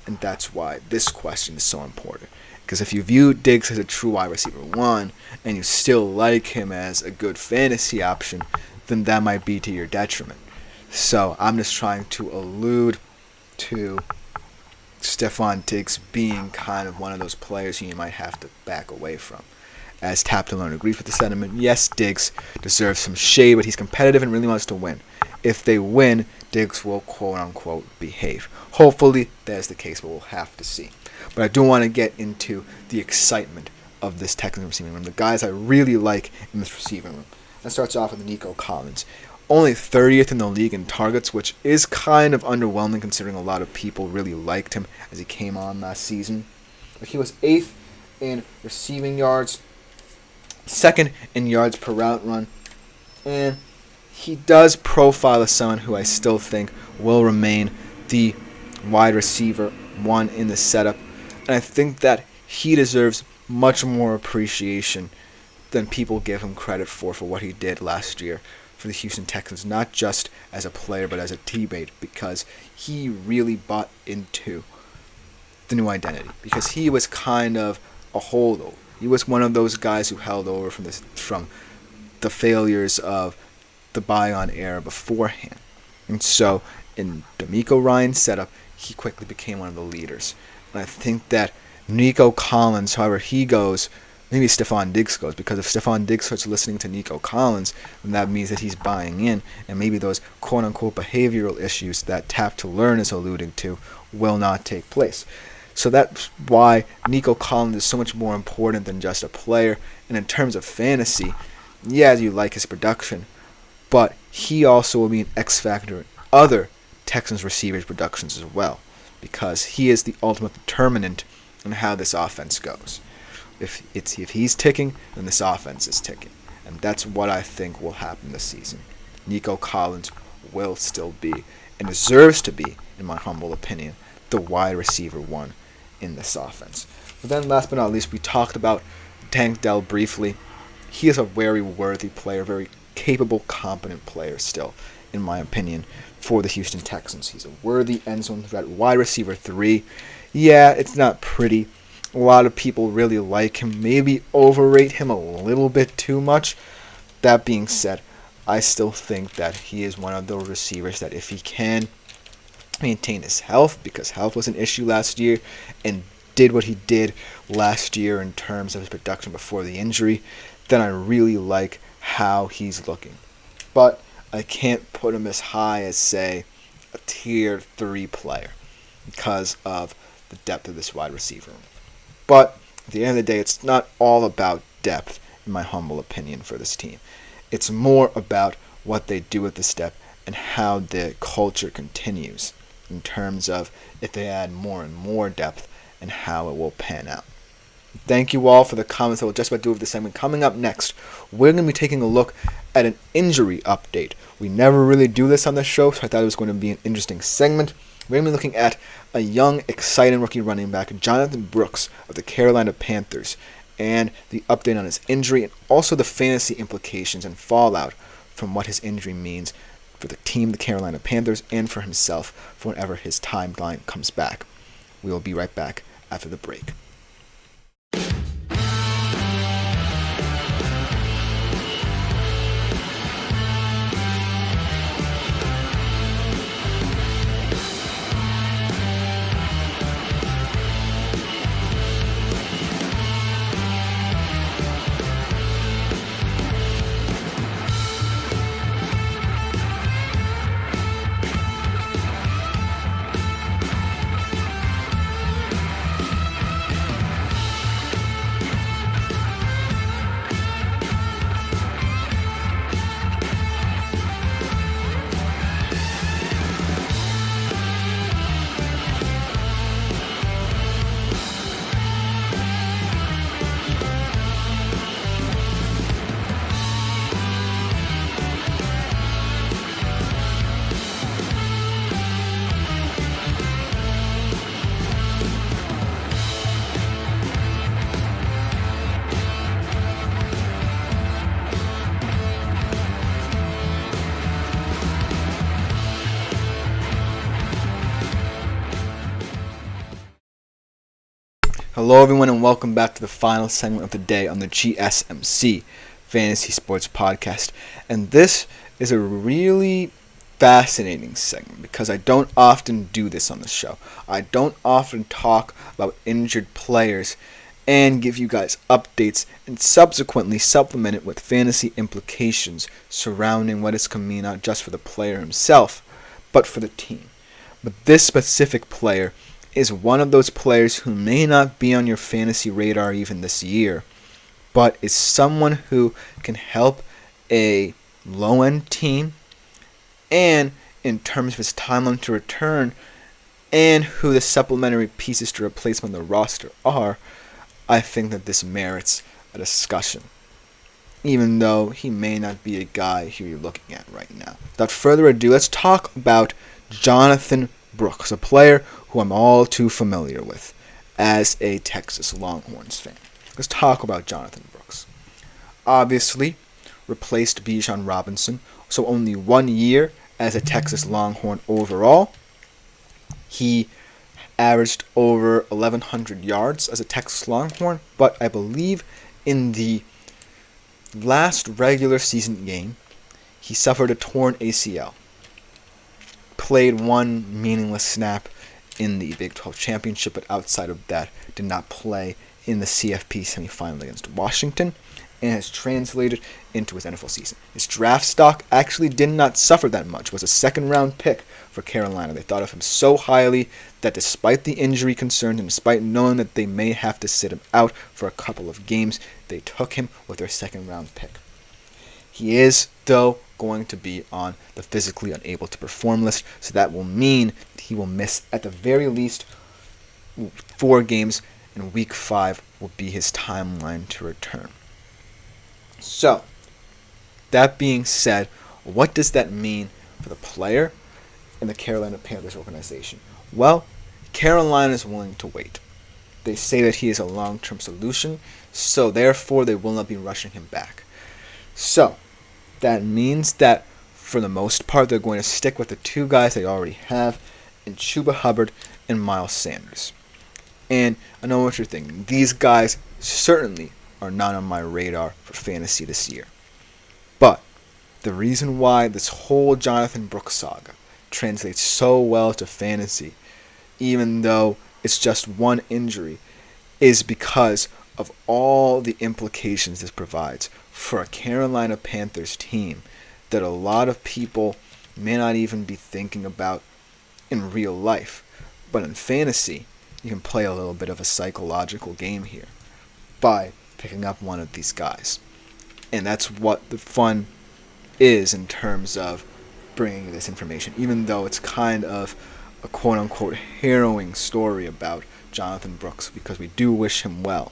And that's why this question is so important. Because if you view Diggs as a true wide receiver 1 and you still like him as a good fantasy option, then that might be to your detriment. So I'm just trying to allude to Stefon Diggs being kind of one of those players who you might have to back away from. As Tap to Learn agrees with the sentiment, yes, Diggs deserves some shade, but he's competitive and really wants to win. If they win, Diggs will quote-unquote behave. Hopefully, that's the case, but we'll have to see. But I do want to get into the excitement of this Texans receiving room, the guys I really like in this receiving room. That starts off with Nico Collins. Only 30th in the league in targets, which is kind of underwhelming considering a lot of people really liked him as he came on last season. But he was 8th in receiving yards, 2nd in yards per route run, and he does profile as someone who I still think will remain the wide receiver 1 in the setup. And I think that he deserves much more appreciation than people give him credit for what he did last year for the Houston Texans, not just as a player but as a teammate, because he really bought into the new identity, because he was kind of a holdover. He was one of those guys who held over from the failures of the Bion era beforehand. And so in D'Amico Ryan's setup, he quickly became one of the leaders. And I think that Nico Collins, however he goes, maybe Stefon Diggs goes, because if Stefon Diggs starts listening to Nico Collins, then that means that he's buying in, and maybe those quote-unquote behavioral issues that Tap to Learn is alluding to will not take place. So that's why Nico Collins is so much more important than just a player. And in terms of fantasy, yeah, you like his production, but he also will be an X factor in other Texans receivers' productions as well, because he is the ultimate determinant in how this offense goes. If he's ticking, then this offense is ticking. And that's what I think will happen this season. Nico Collins will still be, and deserves to be, in my humble opinion, the wide receiver 1 in this offense. But then last but not least, we talked about Tank Dell briefly. He is a very worthy player, very capable, competent player still, in my opinion, for the Houston Texans. He's a worthy end zone threat, wide receiver 3. Yeah, it's not pretty. A lot of people really like him, maybe overrate him a little bit too much. That being said, I still think that he is one of those receivers that if he can maintain his health, because health was an issue last year, and did what he did last year in terms of his production before the injury, then I really like how he's looking. But I can't put him as high as, say, a tier 3 player because of the depth of this wide receiver. But at the end of the day, it's not all about depth, in my humble opinion, for this team. It's more about what they do with the step and how the culture continues in terms of if they add more and more depth and how it will pan out. Thank you all for the comments that we'll just about do with this segment. Coming up next, we're going to be taking a look at an injury update. We never really do this on the show, so I thought it was going to be an interesting segment. We're going to be looking at a young, exciting rookie running back, Jonathan Brooks of the Carolina Panthers, and the update on his injury, and also the fantasy implications and fallout from what his injury means for the team, the Carolina Panthers, and for himself for whenever his timeline comes back. We will be right back after the break. Hello everyone and welcome back to the final segment of the day on the GSMC Fantasy Sports Podcast. And this is a really fascinating segment because I don't often do this on the show. I don't often talk about injured players and give you guys updates and subsequently supplement it with fantasy implications surrounding what this can mean not just for the player himself, but for the team. But this specific player is one of those players who may not be on your fantasy radar even this year, but is someone who can help a low-end team, and in terms of his timeline to return, and who the supplementary pieces to replace him on the roster are, I think that this merits a discussion, even though he may not be a guy who you're looking at right now. Without further ado, let's talk about Jonathan Brooks, a player who I'm all too familiar with as a Texas Longhorns fan. Let's talk about Jonathan Brooks. Obviously, replaced Bijan Robinson, so only 1 year as a Texas Longhorn overall. He averaged over 1,100 yards as a Texas Longhorn, but I believe in the last regular season game, he suffered a torn ACL. Played one meaningless snap in the Big 12 Championship, but outside of that, did not play in the CFP semifinal against Washington, and has translated into his NFL season. His draft stock actually did not suffer that much. Was a second-round pick for Carolina. They thought of him so highly that despite the injury concerns and despite knowing that they may have to sit him out for a couple of games, they took him with their second-round pick. He is, though, going to be on the physically unable to perform list, so that will mean he will miss at the very least 4 games, and week 5 will be his timeline to return. So, that being said, what does that mean for the player and the Carolina Panthers organization? Well, Carolina is willing to wait. They say that he is a long-term solution, so therefore they will not be rushing him back. So, that means that for the most part they're going to stick with the 2 guys they already have in Chuba Hubbard and Miles Sanders. And I know what you're thinking. These guys certainly are not on my radar for fantasy this year. But the reason why this whole Jonathan Brooks saga translates so well to fantasy, even though it's just one injury, is because of all the implications this provides for a Carolina Panthers team that a lot of people may not even be thinking about in real life. But in fantasy, you can play a little bit of a psychological game here by picking up one of these guys. And that's what the fun is in terms of bringing you this information, even though it's kind of a quote-unquote harrowing story about Jonathan Brooks, because we do wish him well.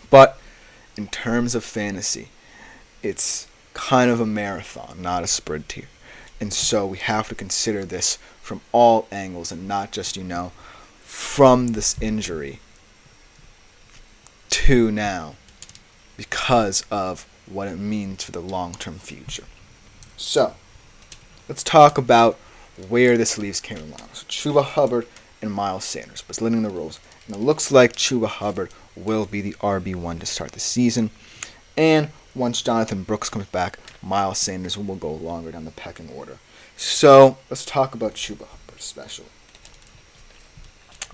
But in terms of fantasy, it's kind of a marathon, not a sprint here. And so we have to consider this from all angles and not just, from this injury to now, because of what it means for the long-term future. So, let's talk about where this leaves Carolina. So Chuba Hubbard and Miles Sanders, but splitting the roles. And it looks like Chuba Hubbard will be the RB1 to start the season. And once Jonathan Brooks comes back, Miles Sanders will go longer down the pecking order. So, let's talk about Chuba Hubbard especially.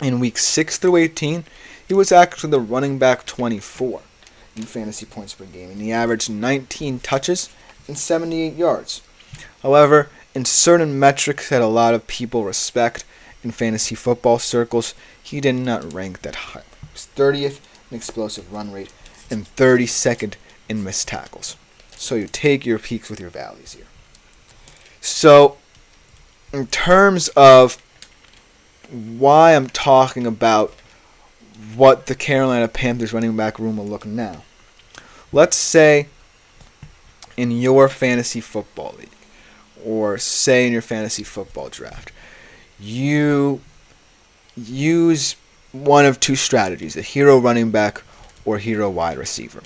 In weeks 6 through 18, he was actually the running back 24 in fantasy points per game, and he averaged 19 touches and 78 yards. However, in certain metrics that a lot of people respect in fantasy football circles, he did not rank that high. He was 30th in explosive run rate and 32nd in missed tackles. So you take your peaks with your valleys here. So, in terms of why I'm talking about what the Carolina Panthers running back room will look now. Let's say in your fantasy football league, or say in your fantasy football draft, you use one of 2 strategies, a hero running back or hero wide receiver.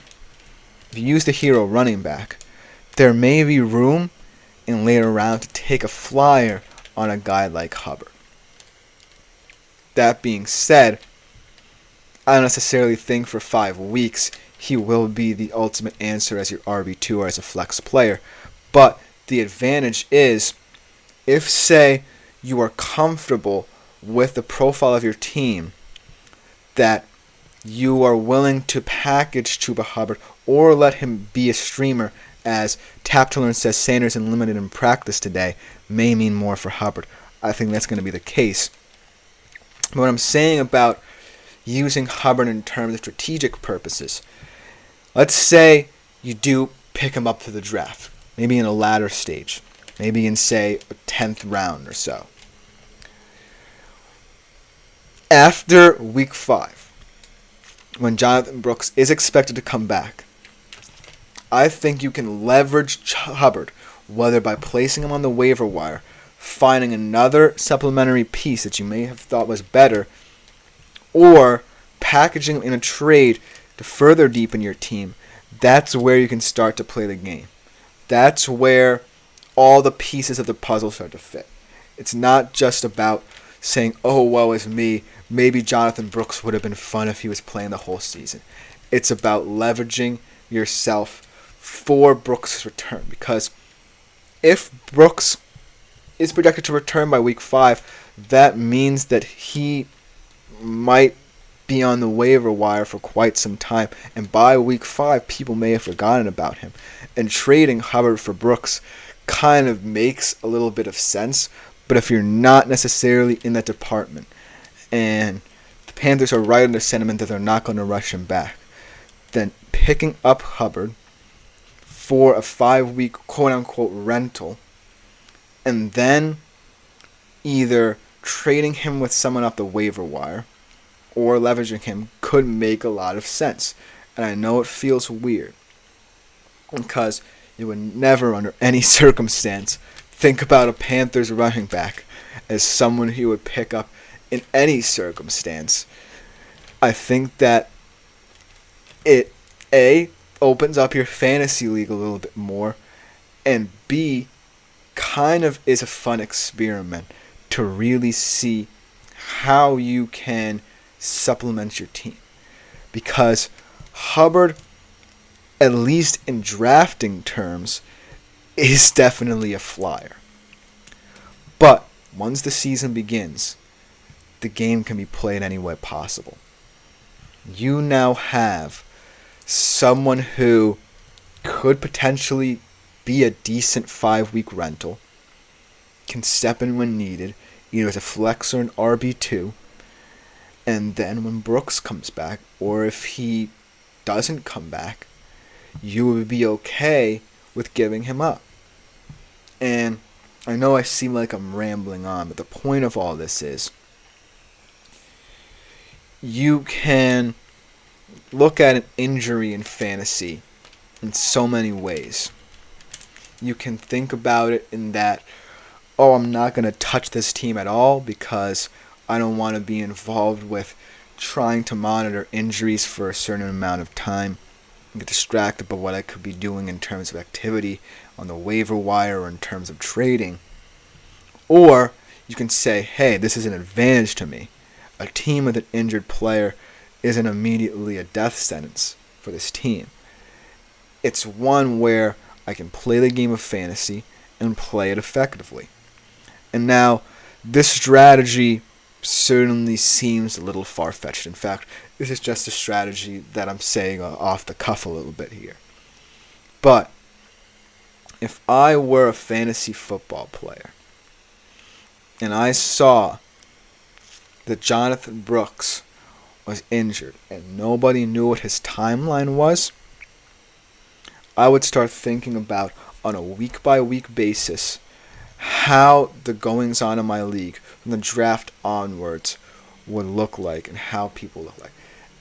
If you use the hero running back, there may be room in later round to take a flyer on a guy like Hubbard. That being said, I don't necessarily think for 5 weeks he will be the ultimate answer as your RB2 or as a flex player. But the advantage is, if, say, you are comfortable with the profile of your team, that you are willing to package Chuba Hubbard or let him be a streamer, as Tap to Learn says Sanders and limited in practice today may mean more for Hubbard. I think that's going to be the case. But what I'm saying about using Hubbard in terms of strategic purposes, let's say you do pick him up to the draft, maybe in a latter stage, maybe in, say, a 10th round or so. After week 5, when Jonathan Brooks is expected to come back, I think you can leverage Hubbard, whether by placing him on the waiver wire, finding another supplementary piece that you may have thought was better, or packaging him in a trade to further deepen your team. That's where you can start to play the game. That's where all the pieces of the puzzle start to fit. It's not just about saying, oh, woe is me, maybe Jonathan Brooks would have been fun if he was playing the whole season. It's about leveraging yourself for Brooks' return. Because if Brooks is projected to return by week 5, that means that he might be on the waiver wire for quite some time. And by week 5, people may have forgotten about him. And trading Hubbard for Brooks kind of makes a little bit of sense. But if you're not necessarily in that department, and the Panthers are right in their sentiment that they're not going to rush him back, then picking up Hubbard for a 5-week quote-unquote rental, and then either trading him with someone off the waiver wire or leveraging him could make a lot of sense. And I know it feels weird, because you would never under any circumstance think about a Panthers running back as someone he would pick up in any circumstance. I think that it, A, opens up your fantasy league a little bit more, and B, kind of is a fun experiment to really see how you can supplement your team. Because Hubbard, at least in drafting terms, is definitely a flyer. But once the season begins, the game can be played any way possible. You now have someone who could potentially be a decent 5-week rental, can step in when needed, either as a flex or an RB2, and then when Brooks comes back, or if he doesn't come back, you would be okay with giving him up. And I know I seem like I'm rambling on, but the point of all this is, you can look at an injury in fantasy in so many ways. You can think about it in that, oh, I'm not going to touch this team at all because I don't want to be involved with trying to monitor injuries for a certain amount of time and get distracted by what I could be doing in terms of activity on the waiver wire or in terms of trading. Or you can say, hey, this is an advantage to me. A team with an injured player isn't immediately a death sentence for this team. It's one where I can play the game of fantasy and play it effectively. And now, this strategy certainly seems a little far-fetched. In fact, this is just a strategy that I'm saying off the cuff a little bit here. But if I were a fantasy football player and I saw that Jonathan Brooks was injured and nobody knew what his timeline was, I would start thinking about, on a week-by-week basis, how the goings-on in my league from the draft onwards would look like and how people look like.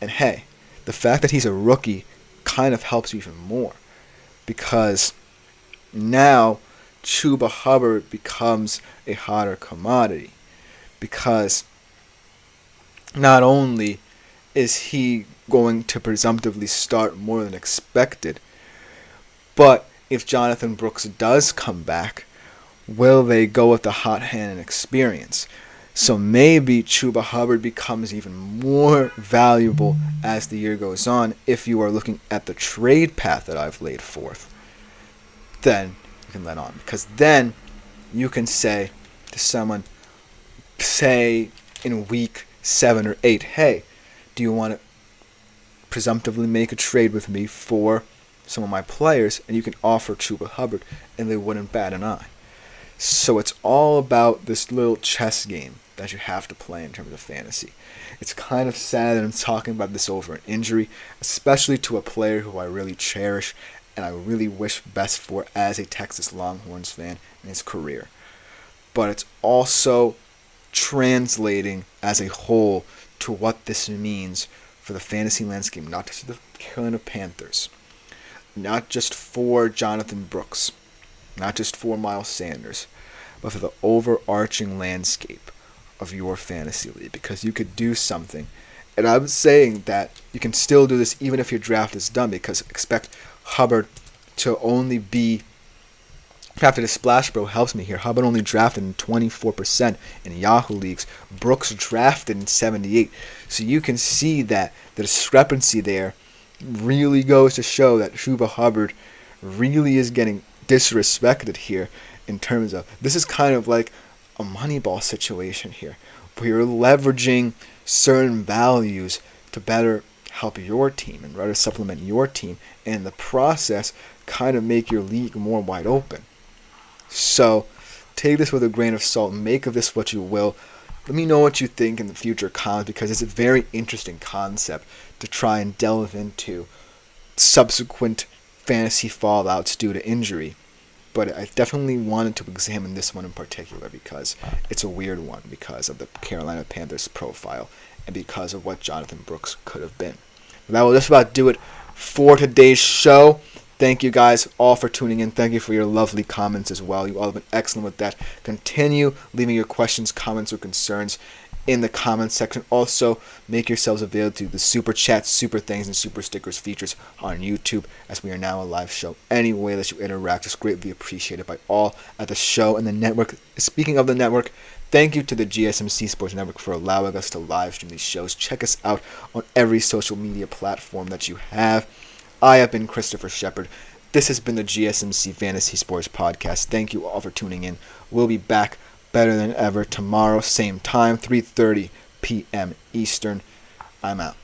And hey, the fact that he's a rookie kind of helps even more, because now Chuba Hubbard becomes a hotter commodity, because not only is he going to presumptively start more than expected, but if Jonathan Brooks does come back, will they go with the hot hand and experience? So maybe Chuba Hubbard becomes even more valuable as the year goes on if you are looking at the trade path that I've laid forth. Then you can let on. Because then you can say to someone, say in week 7 or 8, hey, do you want to presumptively make a trade with me for some of my players? And you can offer Chuba Hubbard, and they wouldn't bat an eye. So it's all about this little chess game that you have to play in terms of fantasy. It's kind of sad that I'm talking about this over an injury, especially to a player who I really cherish and I really wish best for as a Texas Longhorns fan in his career. But it's also translating as a whole to what this means for the fantasy landscape, not just for the Carolina Panthers, not just for Jonathan Brooks, not just for Miles Sanders, but for the overarching landscape of your fantasy league, because you could do something. And I'm saying that you can still do this even if your draft is done, because expect Hubbard to only be drafted as Splash Bro helps me here. Hubbard only drafted in 24% in Yahoo leagues. Brooks drafted in 78%. So you can see that the discrepancy there really goes to show that Chuba Hubbard really is getting disrespected here in terms of, this is kind of like a Moneyball situation here, where you're leveraging certain values to better help your team and rather supplement your team, and in the process kind of make your league more wide open. So take this with a grain of salt, make of this what you will. Let me know what you think in the future comments, because it's a very interesting concept to try and delve into subsequent fantasy fallouts due to injury. But I definitely wanted to examine this one in particular because it's a weird one because of the Carolina Panthers profile and because of what Jonathan Brooks could have been. But that will just about do it for today's show. Thank you guys all for tuning in. Thank you for your lovely comments as well. You all have been excellent with that. Continue leaving your questions, comments, or concerns in the comments section. Also, make yourselves available to the super chats, super things, and super stickers features on YouTube, as we are now a live show. Any way that you interact is greatly appreciated by all at the show and the network. Speaking of the network, thank you to the GSMC Sports Network for allowing us to live stream these shows. Check us out on every social media platform that you have. I have been Christopher Shepard. This has been the GSMC Fantasy Sports Podcast. Thank you all for tuning in. We'll be back better than ever tomorrow, same time, 3:30 p.m. Eastern. I'm out.